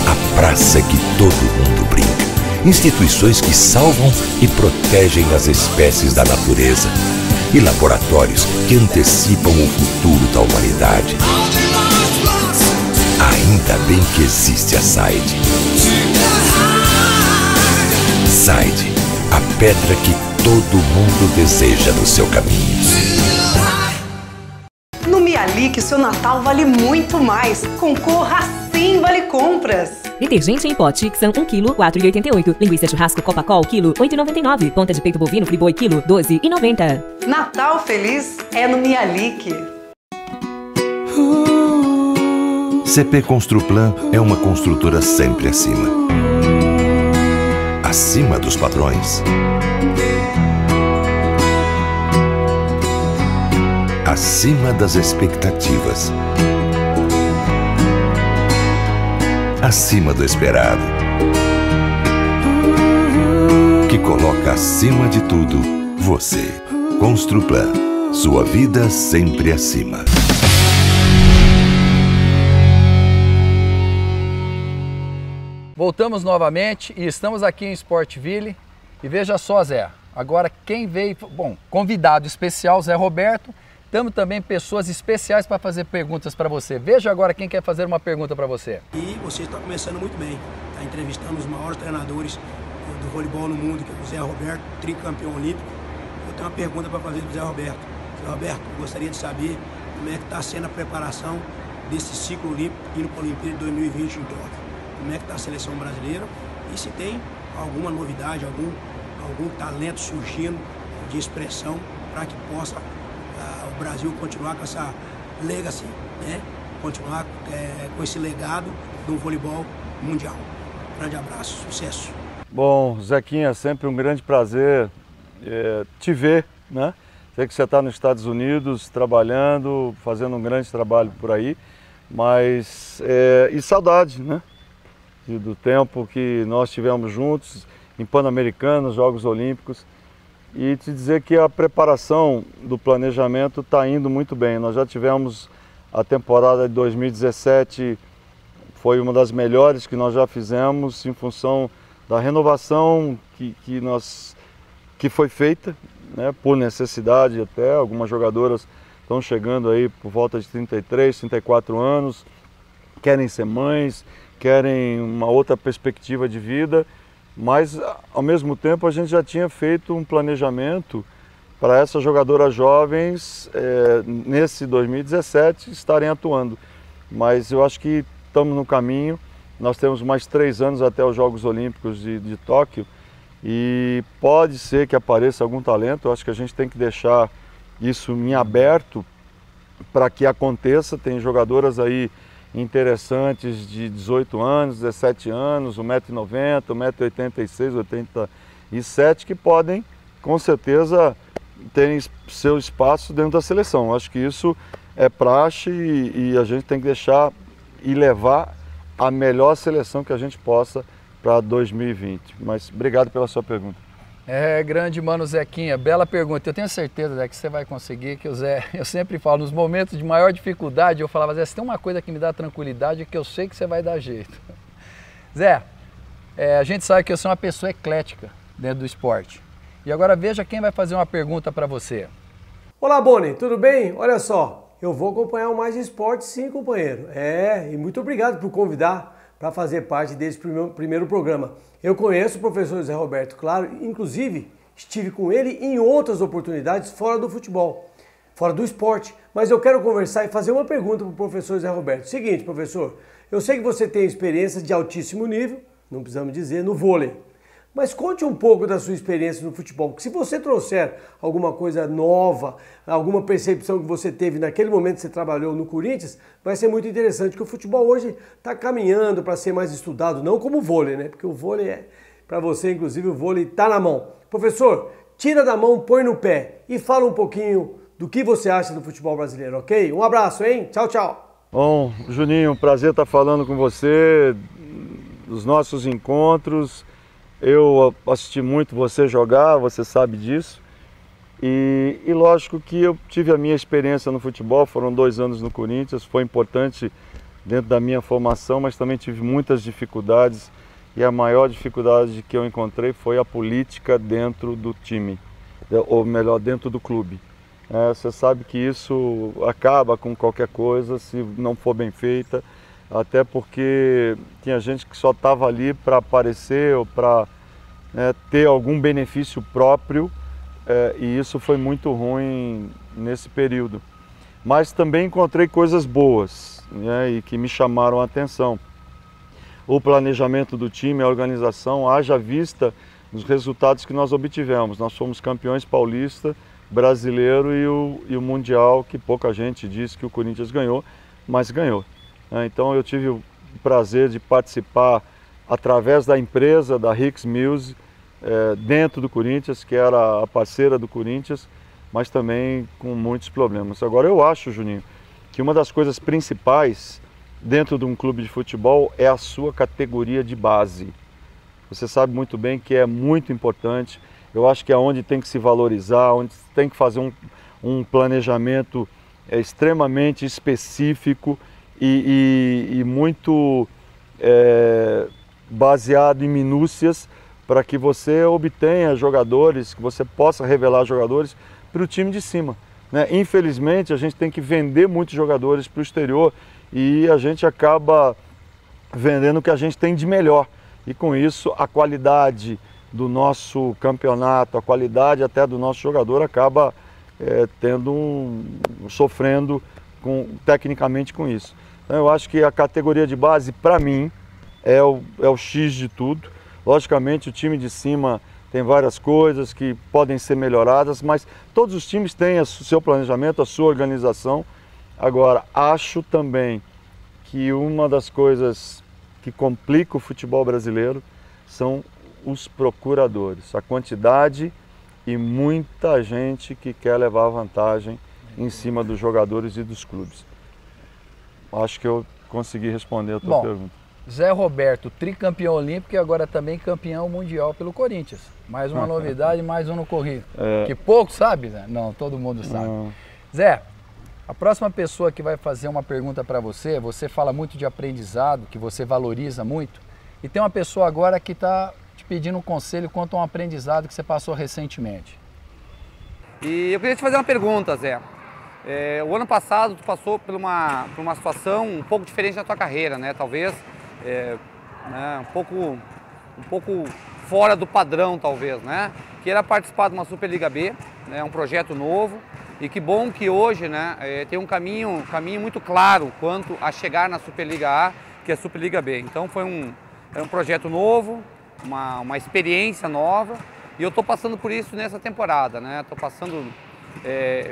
a praça que todo mundo brinca, instituições que salvam e protegem as espécies da natureza e laboratórios que antecipam o futuro da humanidade. Ainda bem que existe a SAID. SAID, a pedra que todo mundo deseja no seu caminho. No Mialik, seu Natal vale muito mais. Concorra a 100 Vale Compras. Detergente em pó Tixan 1 kg, 4,88. Linguiça churrasco Copacol, quilo, 8,99. Ponta de peito bovino Friboi, quilo, 12,90. Natal feliz é no Mialik. CP Construplan é uma construtora sempre acima. Acima dos padrões. Acima das expectativas. Acima do esperado. Que coloca acima de tudo você. Construplan. Sua vida sempre acima. Voltamos novamente e estamos aqui em Sportville. E veja só, Zé, agora quem veio, bom, convidado especial, Zé Roberto. Temos também pessoas especiais para fazer perguntas para você. Veja agora quem quer fazer uma pergunta para você. E você está começando muito bem, está entrevistando os maiores treinadores do voleibol no mundo, que é o Zé Roberto, tricampeão olímpico. Eu tenho uma pergunta para fazer para o Zé Roberto. Zé Roberto, eu gostaria de saber como é que está sendo a preparação desse ciclo olímpico indo para a Olimpíada de 2020 em Tóquio. Como é que está a seleção brasileira e se tem alguma novidade, algum talento surgindo de expressão para que possa o Brasil continuar com essa legacy, né? Continuar com esse legado do voleibol mundial. Grande abraço, sucesso. Bom, Zequinha, é sempre um grande prazer te ver, né? Sei que você está nos Estados Unidos trabalhando, fazendo um grande trabalho por aí, mas e saudade, né? Do tempo que nós tivemos juntos em Pan-Americanos, Jogos Olímpicos, e te dizer que a preparação do planejamento está indo muito bem. Nós já tivemos a temporada de 2017, foi uma das melhores que nós já fizemos em função da renovação que foi feita, né, por necessidade até. Algumas jogadoras estão chegando aí por volta de 33, 34 anos, querem ser mães, querem uma outra perspectiva de vida, mas ao mesmo tempo a gente já tinha feito um planejamento para essas jogadoras jovens nesse 2017 estarem atuando. Mas eu acho que estamos no caminho, nós temos mais 3 anos até os Jogos Olímpicos de Tóquio e pode ser que apareça algum talento. Eu acho que a gente tem que deixar isso em aberto para que aconteça. Tem jogadoras aí interessantes de 18 anos, 17 anos, 1,90 m, 1,86 m, 1,87 m, que podem, com certeza, ter seu espaço dentro da seleção. Acho que isso é praxe e a gente tem que deixar e levar a melhor seleção que a gente possa para 2020. Mas obrigado pela sua pergunta. Grande mano Zequinha, bela pergunta. Eu tenho certeza, Zé, que você vai conseguir, que o Zé, eu sempre falo, nos momentos de maior dificuldade, eu falava, Zé, se tem uma coisa que me dá tranquilidade, é que eu sei que você vai dar jeito. Zé, a gente sabe que eu sou uma pessoa eclética dentro do esporte. E agora veja quem vai fazer uma pergunta para você. Olá, Boni, tudo bem? Olha só, eu vou acompanhar o Mais Esporte, sim, companheiro. E muito obrigado por convidar para fazer parte desse primeiro programa. Eu conheço o professor Zé Roberto, claro, inclusive estive com ele em outras oportunidades fora do futebol, fora do esporte, mas eu quero conversar e fazer uma pergunta para o professor Zé Roberto. Seguinte, professor, eu sei que você tem experiência de altíssimo nível, não precisamos dizer, no vôlei, mas conte um pouco da sua experiência no futebol, porque se você trouxer alguma coisa nova, alguma percepção que você teve naquele momento que você trabalhou no Corinthians, vai ser muito interessante, porque o futebol hoje está caminhando para ser mais estudado, não como o vôlei, né? Porque o vôlei para você, inclusive, o vôlei está na mão. Professor, tira da mão, põe no pé e fala um pouquinho do que você acha do futebol brasileiro, ok? Um abraço, hein? Tchau, tchau. Bom, Juninho, um prazer estar falando com você, dos nossos encontros. Eu assisti muito você jogar, você sabe disso. E lógico que eu tive a minha experiência no futebol, foram 2 anos no Corinthians, foi importante dentro da minha formação, mas também tive muitas dificuldades. E a maior dificuldade que eu encontrei foi a política dentro do time, ou melhor, dentro do clube. Você sabe que isso acaba com qualquer coisa se não for bem feita. Até porque tinha gente que só estava ali para aparecer ou para ter algum benefício próprio, e isso foi muito ruim nesse período. Mas também encontrei coisas boas, e que me chamaram a atenção. O planejamento do time, a organização, haja vista nos resultados que nós obtivemos. Nós fomos campeões paulista, brasileiro e o mundial, que pouca gente disse que o Corinthians ganhou, mas ganhou. Então eu tive o prazer de participar através da empresa, da Hicks Mills, dentro do Corinthians, que era a parceira do Corinthians, mas também com muitos problemas. Agora eu acho, Juninho, que uma das coisas principais dentro de um clube de futebol é a sua categoria de base. Você sabe muito bem que é muito importante. Eu acho que é onde tem que se valorizar, onde tem que fazer um planejamento extremamente específico e muito baseado em minúcias para que você obtenha jogadores, que você possa revelar jogadores para o time de cima, né? Infelizmente, a gente tem que vender muitos jogadores para o exterior e a gente acaba vendendo o que a gente tem de melhor. E com isso, a qualidade do nosso campeonato, a qualidade até do nosso jogador acaba sofrendo tecnicamente com isso. Então, eu acho que a categoria de base, para mim, é o X de tudo. Logicamente, o time de cima tem várias coisas que podem ser melhoradas, mas todos os times têm o seu planejamento, a sua organização. Agora, acho também que uma das coisas que complica o futebol brasileiro são os procuradores, a quantidade e muita gente que quer levar vantagem em cima dos jogadores e dos clubes. Acho que eu consegui responder a tua pergunta. Zé Roberto, tricampeão olímpico e agora também campeão mundial pelo Corinthians. Mais uma novidade, mais um no corrido. Que pouco sabe, Zé? Não, todo mundo sabe. Zé, a próxima pessoa que vai fazer uma pergunta para você, você fala muito de aprendizado, que você valoriza muito, e tem uma pessoa agora que está te pedindo um conselho quanto a um aprendizado que você passou recentemente. E eu queria te fazer uma pergunta, Zé. O ano passado tu passou por uma situação um pouco diferente na tua carreira, né? Talvez um pouco fora do padrão, talvez, né? Que era participar de uma Superliga B, né? Um projeto novo. E que bom que hoje, né, tem um caminho muito claro quanto a chegar na Superliga A, que é a Superliga B. Então foi um projeto novo, uma experiência nova, e eu estou passando por isso nessa temporada, né? Estou passando,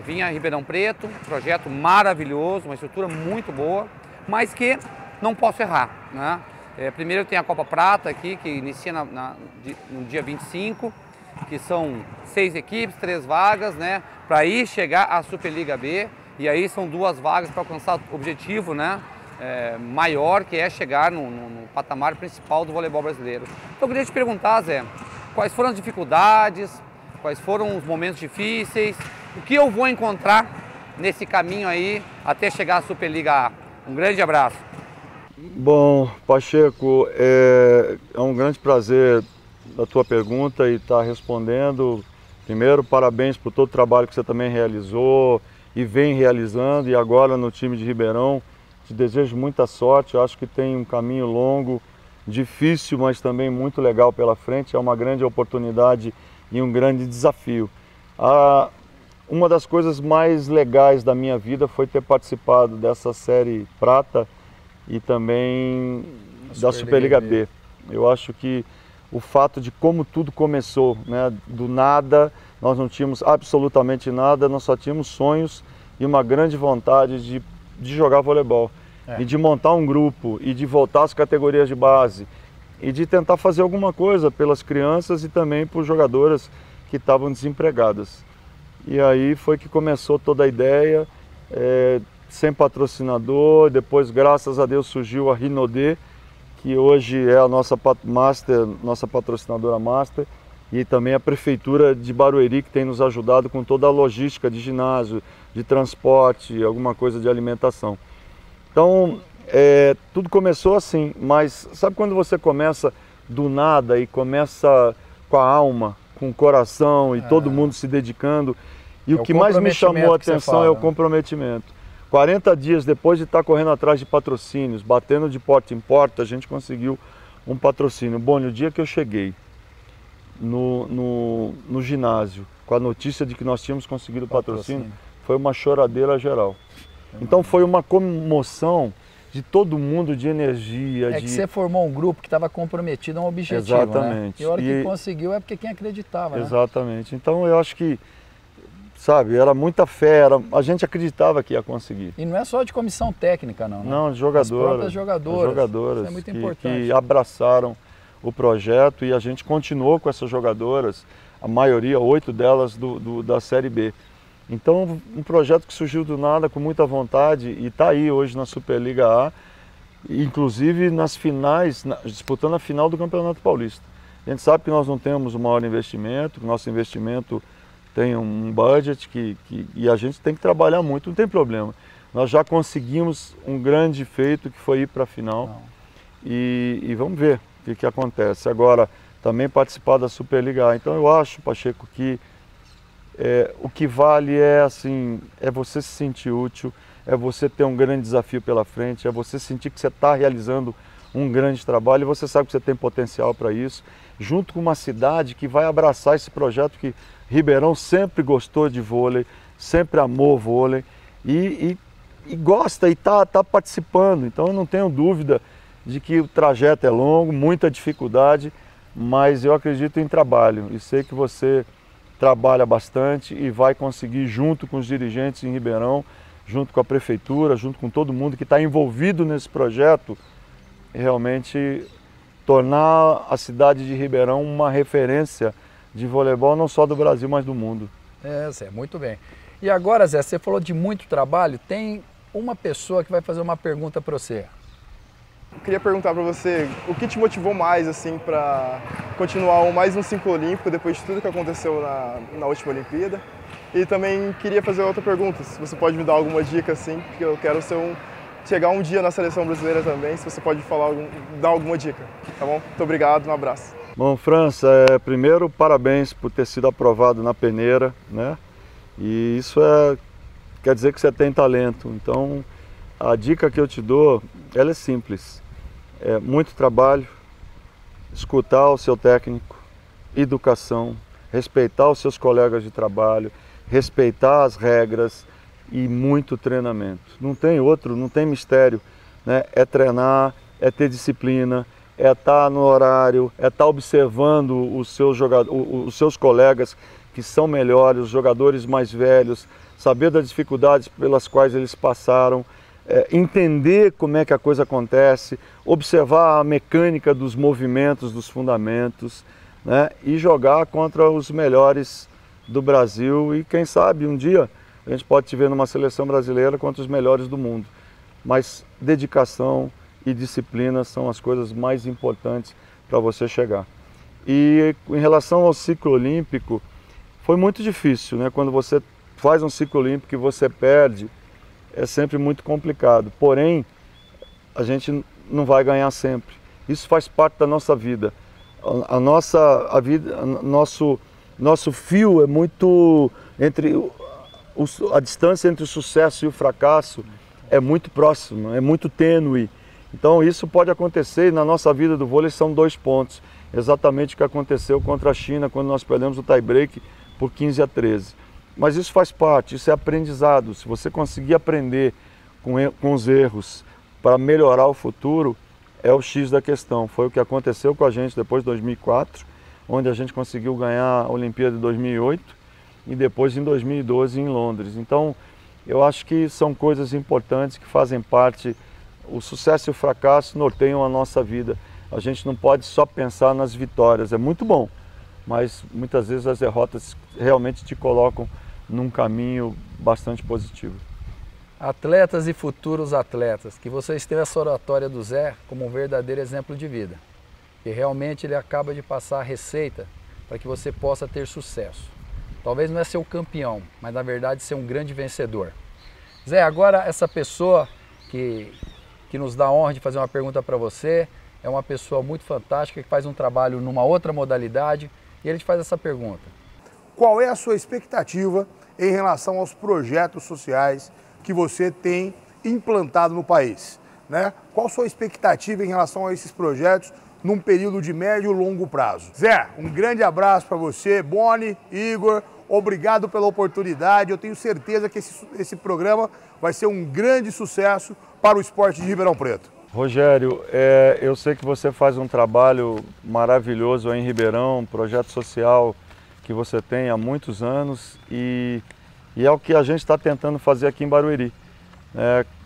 vim a Ribeirão Preto, projeto maravilhoso, uma estrutura muito boa, mas que não posso errar, né? Primeiro tem a Copa Prata aqui, que inicia no dia 25, que são 6 equipes, 3 vagas, né? Para aí chegar à Superliga B, e aí são 2 vagas para alcançar o objetivo, né? Maior, que é chegar no patamar principal do voleibol brasileiro. Então eu queria te perguntar, Zé, quais foram as dificuldades, quais foram os momentos difíceis, o que eu vou encontrar nesse caminho aí até chegar à Superliga A. Um grande abraço. Bom, Pacheco, é um grande prazer a tua pergunta e estar respondendo. Primeiro, parabéns por todo o trabalho que você também realizou e vem realizando, e agora no time de Ribeirão. Te desejo muita sorte, eu acho que tem um caminho longo, difícil, mas também muito legal pela frente. É uma grande oportunidade e um grande desafio. Uma das coisas mais legais da minha vida foi ter participado dessa série Prata e também da Superliga B. Eu acho que o fato de como tudo começou, né? Do nada, nós não tínhamos absolutamente nada, nós só tínhamos sonhos e uma grande vontade de jogar voleibol. E de montar um grupo, e de voltar às categorias de base, e de tentar fazer alguma coisa pelas crianças e também por jogadoras que estavam desempregadas. E aí foi que começou toda a ideia, sem patrocinador. Depois, graças a Deus, surgiu a Rinodê, que hoje é a nossa patrocinadora master, e também a Prefeitura de Barueri, que tem nos ajudado com toda a logística de ginásio, de transporte, alguma coisa de alimentação. Então, tudo começou assim, mas sabe quando você começa do nada e começa com a alma, com o coração e todo mundo se dedicando? E o que mais me chamou a atenção é o comprometimento. 40 dias depois de estar correndo atrás de patrocínios, batendo de porta em porta, a gente conseguiu um patrocínio. Bom, no dia que eu cheguei no ginásio, com a notícia de que nós tínhamos conseguido o patrocínio, foi uma choradeira geral. Então foi uma comoção de todo mundo, de energia. Que você formou um grupo que estava comprometido a um objetivo. Exatamente. Né? E a hora que conseguiu é porque quem acreditava. Exatamente. Né? Então eu acho que, sabe, era muita fé, a gente acreditava que ia conseguir. E não é só de comissão técnica, não. Né? Não, jogadoras. As próprias jogadoras. Isso é muito importante. Que abraçaram o projeto, e a gente continuou com essas jogadoras, a maioria, 8 delas da Série B. Então, um projeto que surgiu do nada, com muita vontade, e está aí hoje na Superliga A, inclusive nas finais, disputando a final do Campeonato Paulista. A gente sabe que nós não temos o maior investimento, que o nosso investimento tem um budget e a gente tem que trabalhar muito, não tem problema. Nós já conseguimos um grande feito que foi ir para a final e vamos ver o que acontece. Agora, também participar da Superliga A. Então eu acho, Pacheco, que o que vale é você se sentir útil, é você ter um grande desafio pela frente, é você sentir que você está realizando um grande trabalho e você sabe que você tem potencial para isso, junto com uma cidade que vai abraçar esse projeto que Ribeirão sempre gostou de vôlei, sempre amou vôlei e gosta e está participando. Então eu não tenho dúvida de que o trajeto é longo, muita dificuldade, mas eu acredito em trabalho e sei que você trabalha bastante e vai conseguir, junto com os dirigentes em Ribeirão, junto com a prefeitura, junto com todo mundo que está envolvido nesse projeto, realmente tornar a cidade de Ribeirão uma referência de voleibol não só do Brasil, mas do mundo. Zé, muito bem. E agora, Zé, você falou de muito trabalho, tem uma pessoa que vai fazer uma pergunta para você. Eu queria perguntar para você, o que te motivou mais assim para continuar mais um ciclo olímpico depois de tudo que aconteceu na última Olimpíada? E também queria fazer outra pergunta, se você pode me dar alguma dica assim, porque eu quero chegar um dia na seleção brasileira também, se você pode dar alguma dica, tá bom? Muito obrigado, um abraço. Bom, França, primeiro parabéns por ter sido aprovado na peneira, né? E isso quer dizer que você tem talento. Então, a dica que eu te dou, ela é simples. É muito trabalho, escutar o seu técnico, educação, respeitar os seus colegas de trabalho, respeitar as regras e muito treinamento. Não tem outro, não tem mistério, né? É treinar, é ter disciplina, é estar no horário, é estar observando os seus colegas que são melhores, os jogadores mais velhos, saber das dificuldades pelas quais eles passaram, entender como é que a coisa acontece, observar a mecânica dos movimentos, dos fundamentos, né? E jogar contra os melhores do Brasil e quem sabe um dia a gente pode te ver numa seleção brasileira contra os melhores do mundo. Mas dedicação e disciplina são as coisas mais importantes para você chegar. E em relação ao ciclo olímpico, foi muito difícil, né? Quando você faz um ciclo olímpico e você perde, é sempre muito complicado. Porém, a gente não vai ganhar sempre. Isso faz parte da nossa vida. Nosso fio é muito a distância entre o sucesso e o fracasso é muito próxima, é muito tênue. Então isso pode acontecer e na nossa vida do vôlei são 2 pontos. Exatamente o que aconteceu contra a China quando nós perdemos o tie-break por 15-13. Mas isso faz parte, isso é aprendizado. Se você conseguir aprender com os erros para melhorar o futuro, é o X da questão. Foi o que aconteceu com a gente depois de 2004, onde a gente conseguiu ganhar a Olimpíada de 2008 e depois em 2012 em Londres. Então, eu acho que são coisas importantes que fazem parte. O sucesso e o fracasso norteiam a nossa vida. A gente não pode só pensar nas vitórias. É muito bom, mas muitas vezes as derrotas realmente te colocam num caminho bastante positivo. Atletas e futuros atletas, que vocês tenham essa oratória do Zé como um verdadeiro exemplo de vida. Que realmente ele acaba de passar a receita para que você possa ter sucesso. Talvez não é ser o campeão, mas na verdade ser um grande vencedor. Zé, agora essa pessoa que nos dá a honra de fazer uma pergunta para você, é uma pessoa muito fantástica, que faz um trabalho numa outra modalidade, e ele te faz essa pergunta. Qual é a sua expectativa em relação aos projetos sociais que você tem implantado no país, né? Qual a sua expectativa em relação a esses projetos num período de médio e longo prazo? Zé, um grande abraço para você, Boni, Igor, obrigado pela oportunidade. Eu tenho certeza que esse programa vai ser um grande sucesso para o esporte de Ribeirão Preto. Rogério, eu sei que você faz um trabalho maravilhoso aí em Ribeirão, um projeto social que você tem há muitos anos e é o que a gente está tentando fazer aqui em Barueri.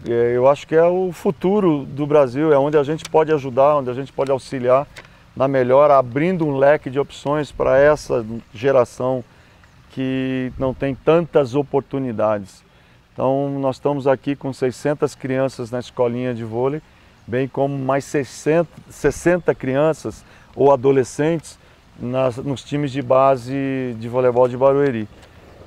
Eu acho que é o futuro do Brasil, é onde a gente pode ajudar, onde a gente pode auxiliar na melhora, abrindo um leque de opções para essa geração que não tem tantas oportunidades. Então nós estamos aqui com 600 crianças na escolinha de vôlei, bem como mais 60 crianças ou adolescentes nos times de base de voleibol de Barueri.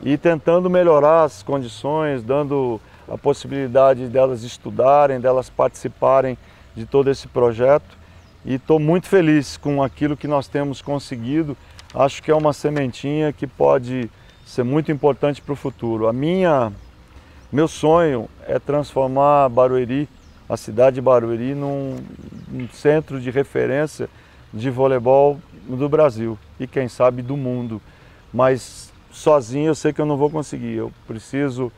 e tentando melhorar as condições, dando a possibilidade delas estudarem, delas participarem de todo esse projeto. E estou muito feliz com aquilo que nós temos conseguido. Acho que é uma sementinha que pode ser muito importante para o futuro. Meu sonho é transformar Barueri, a cidade de Barueri, num centro de referência de voleibol do Brasil e quem sabe do mundo. Mas sozinho eu sei que eu não vou conseguir. Eu preciso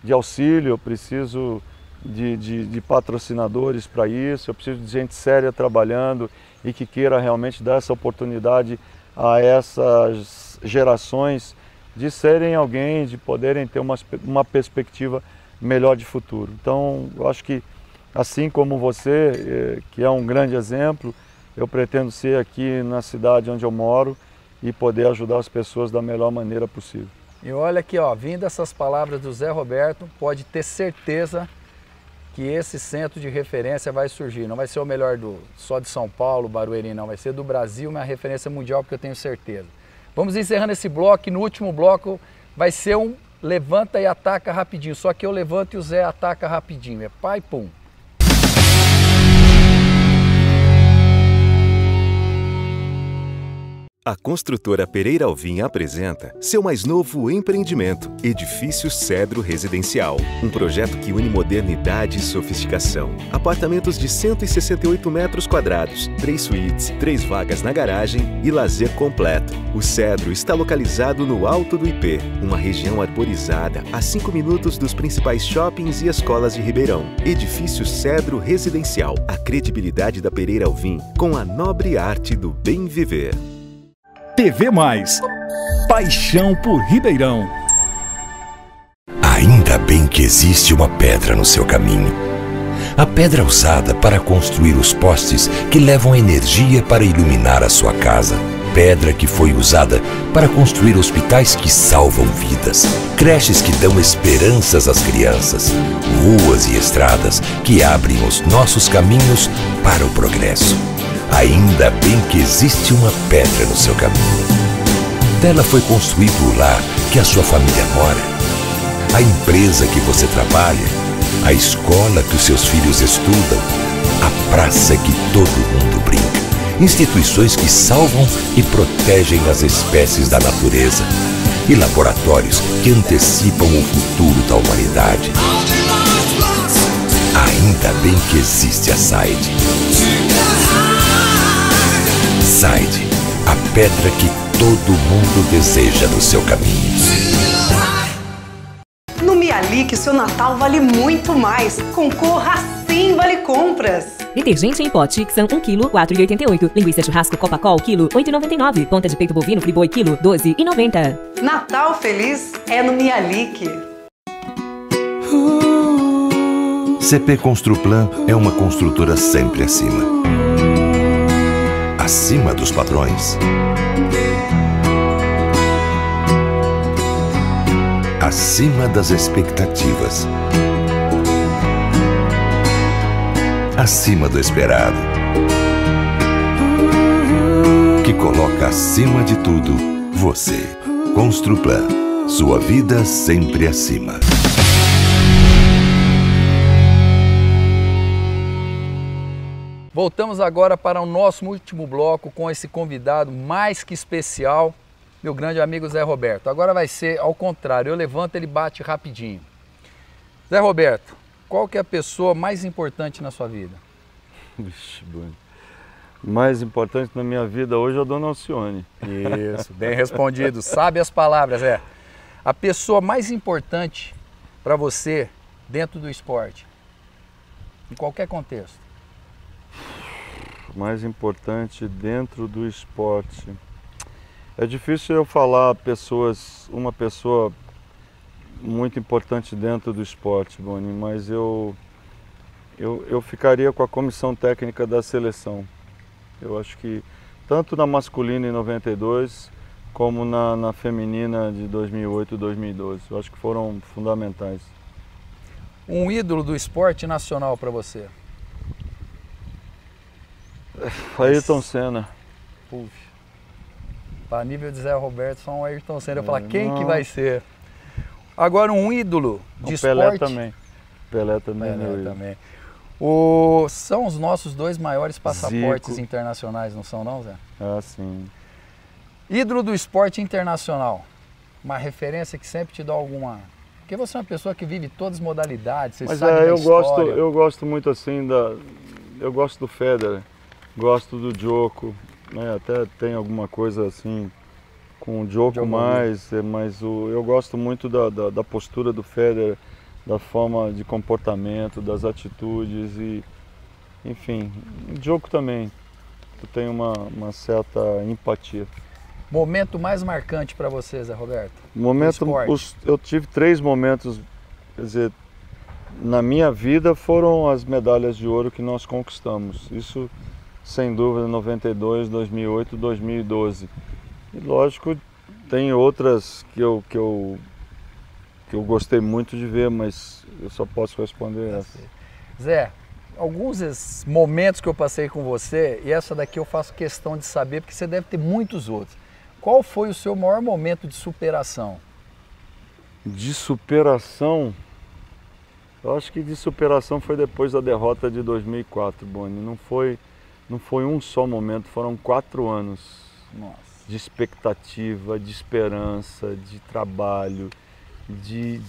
de auxílio, eu preciso de patrocinadores para isso, eu preciso de gente séria trabalhando e que queira realmente dar essa oportunidade a essas gerações de serem alguém, de poderem ter uma perspectiva melhor de futuro. Então, eu acho que, assim como você, que é um grande exemplo, eu pretendo ser aqui na cidade onde eu moro e poder ajudar as pessoas da melhor maneira possível. E olha aqui, ó, vindo essas palavras do Zé Roberto, pode ter certeza que esse centro de referência vai surgir. Não vai ser o melhor só de São Paulo, Barueri, não. Vai ser do Brasil, uma referência mundial, porque eu tenho certeza. Vamos encerrando esse bloco, e no último bloco vai ser um levanta e ataca rapidinho. Só que eu levanto e o Zé ataca rapidinho. É pai, pum. A construtora Pereira Alvim apresenta seu mais novo empreendimento, Edifício Cedro Residencial. Um projeto que une modernidade e sofisticação. Apartamentos de 168 metros quadrados, 3 suítes, 3 vagas na garagem e lazer completo. O Cedro está localizado no Alto do IP, uma região arborizada a 5 minutos dos principais shoppings e escolas de Ribeirão. Edifício Cedro Residencial. A credibilidade da Pereira Alvim com a nobre arte do bem viver. TV Mais. Paixão por Ribeirão. Ainda bem que existe uma pedra no seu caminho. A pedra usada para construir os postes que levam energia para iluminar a sua casa. Pedra que foi usada para construir hospitais que salvam vidas. Creches que dão esperanças às crianças. Ruas e estradas que abrem os nossos caminhos para o progresso. Ainda bem que existe uma pedra no seu caminho. Dela foi construído o lar que a sua família mora, a empresa que você trabalha, a escola que os seus filhos estudam, a praça que todo mundo brinca, instituições que salvam e protegem as espécies da natureza e laboratórios que antecipam o futuro da humanidade. Ainda bem que existe a SAID. SAID, a pedra que todo mundo deseja no seu caminho. No Mialik, seu Natal vale muito mais. Concorra a 100 Vale Compras. Detergente em pó Tixan 1 kg, 4,88. Linguiça churrasco Copacol, quilo, 8,99. Ponta de peito bovino Friboi, quilo, 12,90. Natal feliz é no Mialik. CP Construplan é uma construtora sempre acima. Acima dos padrões. Acima das expectativas. Acima do esperado. Que coloca acima de tudo você. Construplan. Sua vida sempre acima. Voltamos agora para o nosso último bloco com esse convidado mais que especial, meu grande amigo Zé Roberto. Agora vai ser ao contrário, eu levanto, ele bate rapidinho. Zé Roberto, qual que é a pessoa mais importante na sua vida? Vixe, Bruno. Mais importante na minha vida hoje é a dona Alcione. Isso, bem respondido. Sabe as palavras, é. A pessoa mais importante para você dentro do esporte, em qualquer contexto. Mais importante dentro do esporte. É difícil eu falar uma pessoa muito importante dentro do esporte, Boni, mas eu ficaria com a comissão técnica da seleção. Eu acho que tanto na masculina em 92 como na feminina de 2008 e 2012. Eu acho que foram fundamentais. Um ídolo do esporte nacional para você? Ayrton Senna. Puxa. Para nível de Zé Roberto, só um Ayrton Senna. Eu falar, quem que vai ser? Agora um ídolo de esporte. Pelé também. Pelé também. Pelé também. São os nossos 2 maiores passaportes Zico. Internacionais, não são não, Zé? Ah, sim. Ídolo do esporte internacional. Uma referência que sempre te dá alguma... Porque você é uma pessoa que vive todas as modalidades, você sabe da história. Eu gosto muito assim eu gosto do Federer, gosto do Djoko, né? Até tem alguma coisa assim com o Djoko mais, mas eu gosto muito da postura do Federer, da forma de comportamento, das atitudes e, enfim, o Djoko também, eu tenho uma certa empatia. Momento mais marcante para você, Zé Roberto? Eu tive 3 momentos, quer dizer, na minha vida foram as medalhas de ouro que nós conquistamos. Isso, sem dúvida, 92, 2008, 2012. E lógico, tem outras que eu gostei muito de ver, mas eu só posso responder essa. Zé, alguns momentos que eu passei com você, e essa daqui eu faço questão de saber, porque você deve ter muitos outros. Qual foi o seu maior momento de superação? De superação? Eu acho que de superação foi depois da derrota de 2004, Boni. Não foi um só momento, foram 4 anos. Nossa. De expectativa, de esperança, de trabalho, de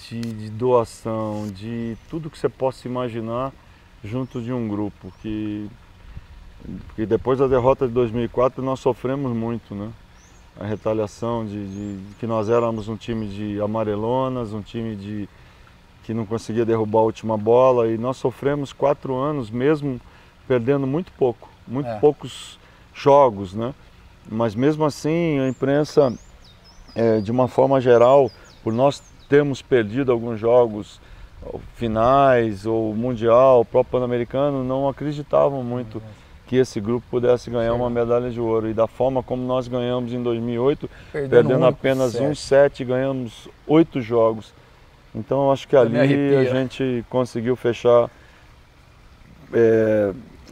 doação, de tudo que você possa imaginar junto de um grupo. Porque depois da derrota de 2004 nós sofremos muito, né? A retaliação de que nós éramos um time de amarelonas, um time que não conseguia derrubar a última bola, e nós sofremos 4 anos mesmo perdendo muito pouco, poucos jogos, né? Mas mesmo assim a imprensa, de uma forma geral, por nós termos perdido alguns jogos finais ou mundial, o próprio Pan-Americano, não acreditavam muito que esse grupo pudesse ganhar uma medalha de ouro. E da forma como nós ganhamos em 2008, perdendo apenas 1 set, ganhamos 8 jogos. Então eu acho que ali a gente conseguiu fechar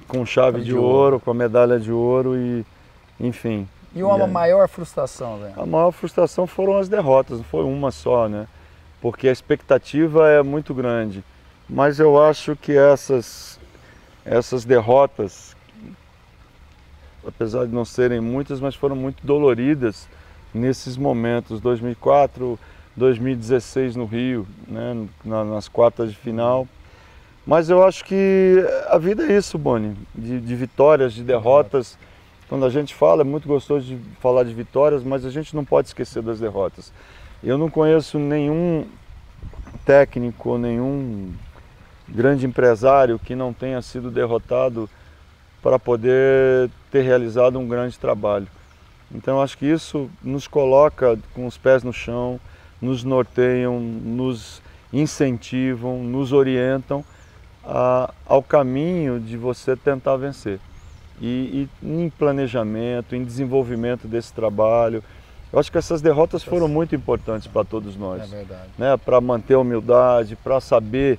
com chave de ouro, com a medalha de ouro e, enfim. E uma maior frustração, velho? A maior frustração foram as derrotas, não foi uma só, né? Porque a expectativa é muito grande. Mas eu acho que essas derrotas, apesar de não serem muitas, mas foram muito doloridas nesses momentos. 2004, 2016 no Rio, né, nas quartas de final. Mas eu acho que a vida é isso, Boni, de vitórias, de derrotas. Quando a gente fala, é muito gostoso de falar de vitórias, mas a gente não pode esquecer das derrotas. Eu não conheço nenhum técnico, nenhum grande empresário que não tenha sido derrotado para poder ter realizado um grande trabalho. Então acho que isso nos coloca com os pés no chão, nos norteiam, nos incentivam, nos orientam ao caminho de você tentar vencer. E em planejamento, em desenvolvimento desse trabalho. Eu acho que essas derrotas foram muito importantes para todos nós. É verdade. Né? Para manter a humildade, para saber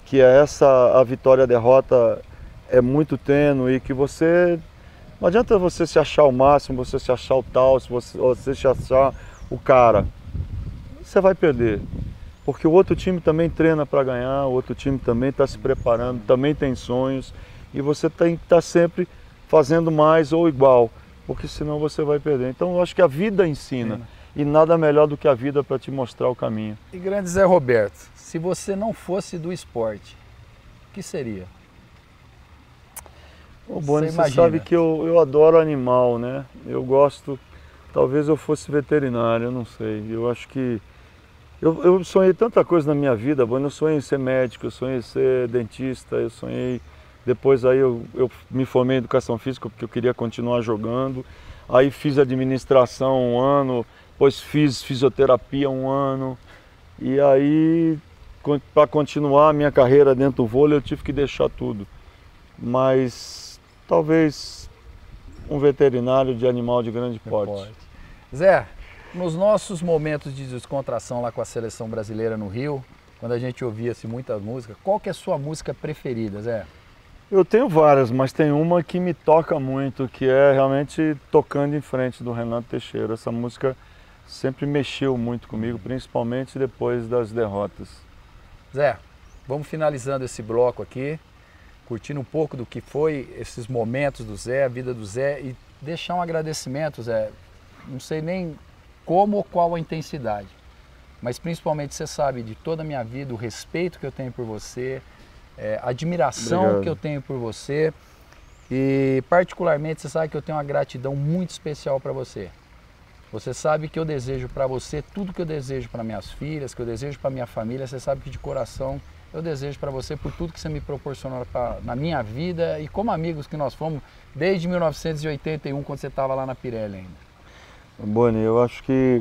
que a vitória-derrota é muito tênue e que você... Não adianta você se achar o máximo, você se achar o tal, se você se achar o cara. Você vai perder. Porque o outro time também treina para ganhar, o outro time também está se preparando, também tem sonhos. E você tem que estar sempre fazendo mais ou igual, porque senão você vai perder. Então eu acho que a vida ensina. E nada melhor do que a vida para te mostrar o caminho. E grande Zé Roberto, se você não fosse do esporte, o que seria? Ô Boni, você sabe que eu adoro animal, né? Eu gosto, talvez eu fosse veterinário, eu não sei. Eu acho que... Eu sonhei tanta coisa na minha vida, Boni. Eu sonhei em ser médico, eu sonhei em ser dentista, eu sonhei... Depois aí eu me formei em educação física porque eu queria continuar jogando. Aí fiz administração 1 ano, depois fiz fisioterapia 1 ano. E aí, para continuar a minha carreira dentro do vôlei, eu tive que deixar tudo. Mas talvez um veterinário de animal de grande porte. Zé, nos nossos momentos de descontração lá com a seleção brasileira no Rio, quando a gente ouvia-se muita música, qual que é a sua música preferida, Zé? Eu tenho várias, mas tem uma que me toca muito, que é realmente Tocando em Frente, do Renato Teixeira. Essa música sempre mexeu muito comigo, principalmente depois das derrotas. Zé, vamos finalizando esse bloco aqui, curtindo um pouco do que foi esses momentos do Zé, a vida do Zé, e deixar um agradecimento, Zé, não sei nem como ou qual a intensidade, mas principalmente você sabe de toda a minha vida, o respeito que eu tenho por você, a admiração Obrigado. que eu tenho por você, e particularmente você sabe que eu tenho uma gratidão muito especial para você. Você sabe que eu desejo para você tudo que eu desejo para minhas filhas, que eu desejo para minha família. Você sabe que de coração eu desejo para você por tudo que você me proporcionou na minha vida e como amigos que nós fomos desde 1981, quando você estava lá na Pirelli ainda. Boni, eu acho que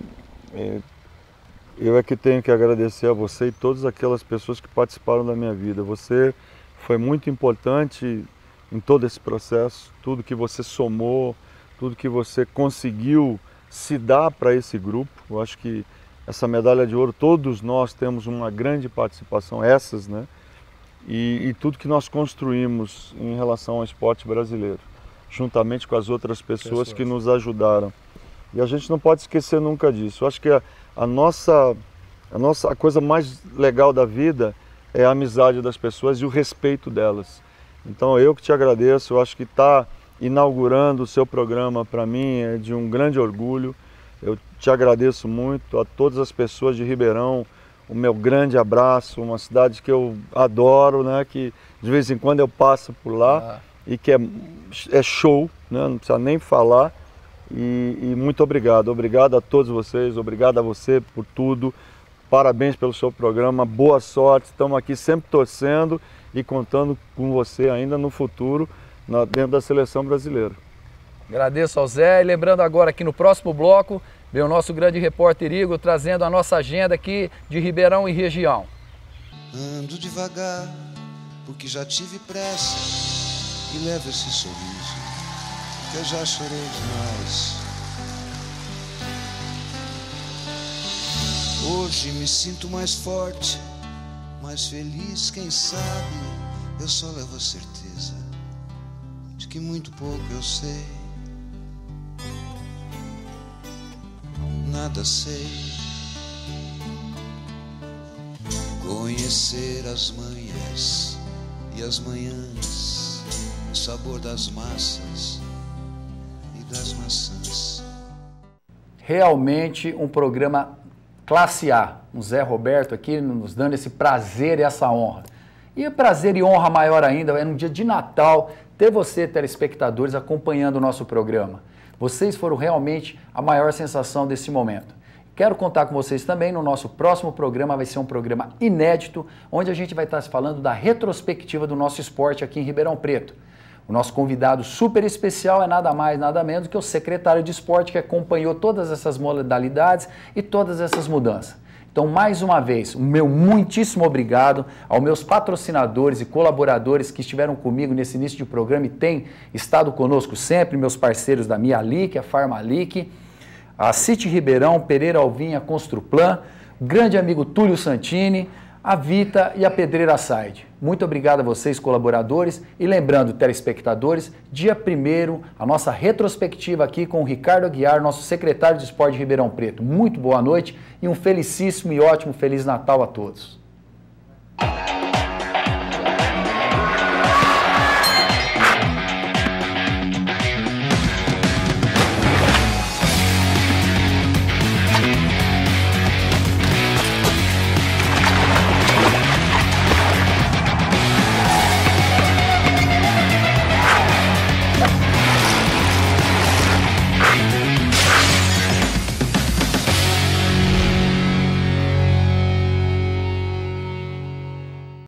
eu é que tenho que agradecer a você e todas aquelas pessoas que participaram da minha vida. Você foi muito importante em todo esse processo, tudo que você somou, tudo que você conseguiu se dá para esse grupo. Eu acho que essa medalha de ouro, todos nós temos uma grande participação, essas, né? E tudo que nós construímos em relação ao esporte brasileiro, juntamente com as outras pessoas que nos ajudaram. E a gente não pode esquecer nunca disso. Eu acho que a coisa mais legal da vida é a amizade das pessoas e o respeito delas. Então eu que te agradeço, eu acho que está inaugurando o seu programa, para mim, é de um grande orgulho. Eu te agradeço muito, a todas as pessoas de Ribeirão, o meu grande abraço, uma cidade que eu adoro, né, que de vez em quando eu passo por lá e que é show, né, não precisa nem falar. E muito obrigado, obrigado a todos vocês, obrigado a você por tudo, parabéns pelo seu programa, boa sorte, estamos aqui sempre torcendo e contando com você ainda no futuro, dentro da seleção brasileira. Agradeço ao Zé e lembrando agora aqui no próximo bloco, vem o nosso grande repórter Igor trazendo a nossa agenda aqui de Ribeirão e região. Ando devagar, porque já tive pressa, e levo esse sorriso, que eu já chorei demais. Hoje me sinto mais forte, mais feliz, quem sabe, eu só levo a certeza de que muito pouco eu sei. Nada sei. Conhecer as manhãs e as manhãs, o sabor das massas e das maçãs. Realmente um programa classe A. O Zé Roberto aqui nos dando esse prazer e essa honra. E prazer e honra maior ainda é no dia de Natal ter você, telespectadores, acompanhando o nosso programa. Vocês foram realmente a maior sensação desse momento. Quero contar com vocês também no nosso próximo programa, vai ser um programa inédito, onde a gente vai estar falando da retrospectiva do nosso esporte aqui em Ribeirão Preto. O nosso convidado super especial é nada mais, nada menos que o secretário de esporte que acompanhou todas essas modalidades e todas essas mudanças. Então, mais uma vez, o meu muitíssimo obrigado aos meus patrocinadores e colaboradores que estiveram comigo nesse início de programa e têm estado conosco sempre, meus parceiros da Mialic, a Farmalic, a City Ribeirão, Pereira Alvim, a Construplan, o grande amigo Túlio Santini, a Vita e a Pedreira Side. Muito obrigado a vocês, colaboradores, e lembrando, telespectadores, dia 1º, a nossa retrospectiva aqui com o Ricardo Aguiar, nosso secretário de Esporte de Ribeirão Preto. Muito boa noite e um felicíssimo e ótimo Feliz Natal a todos.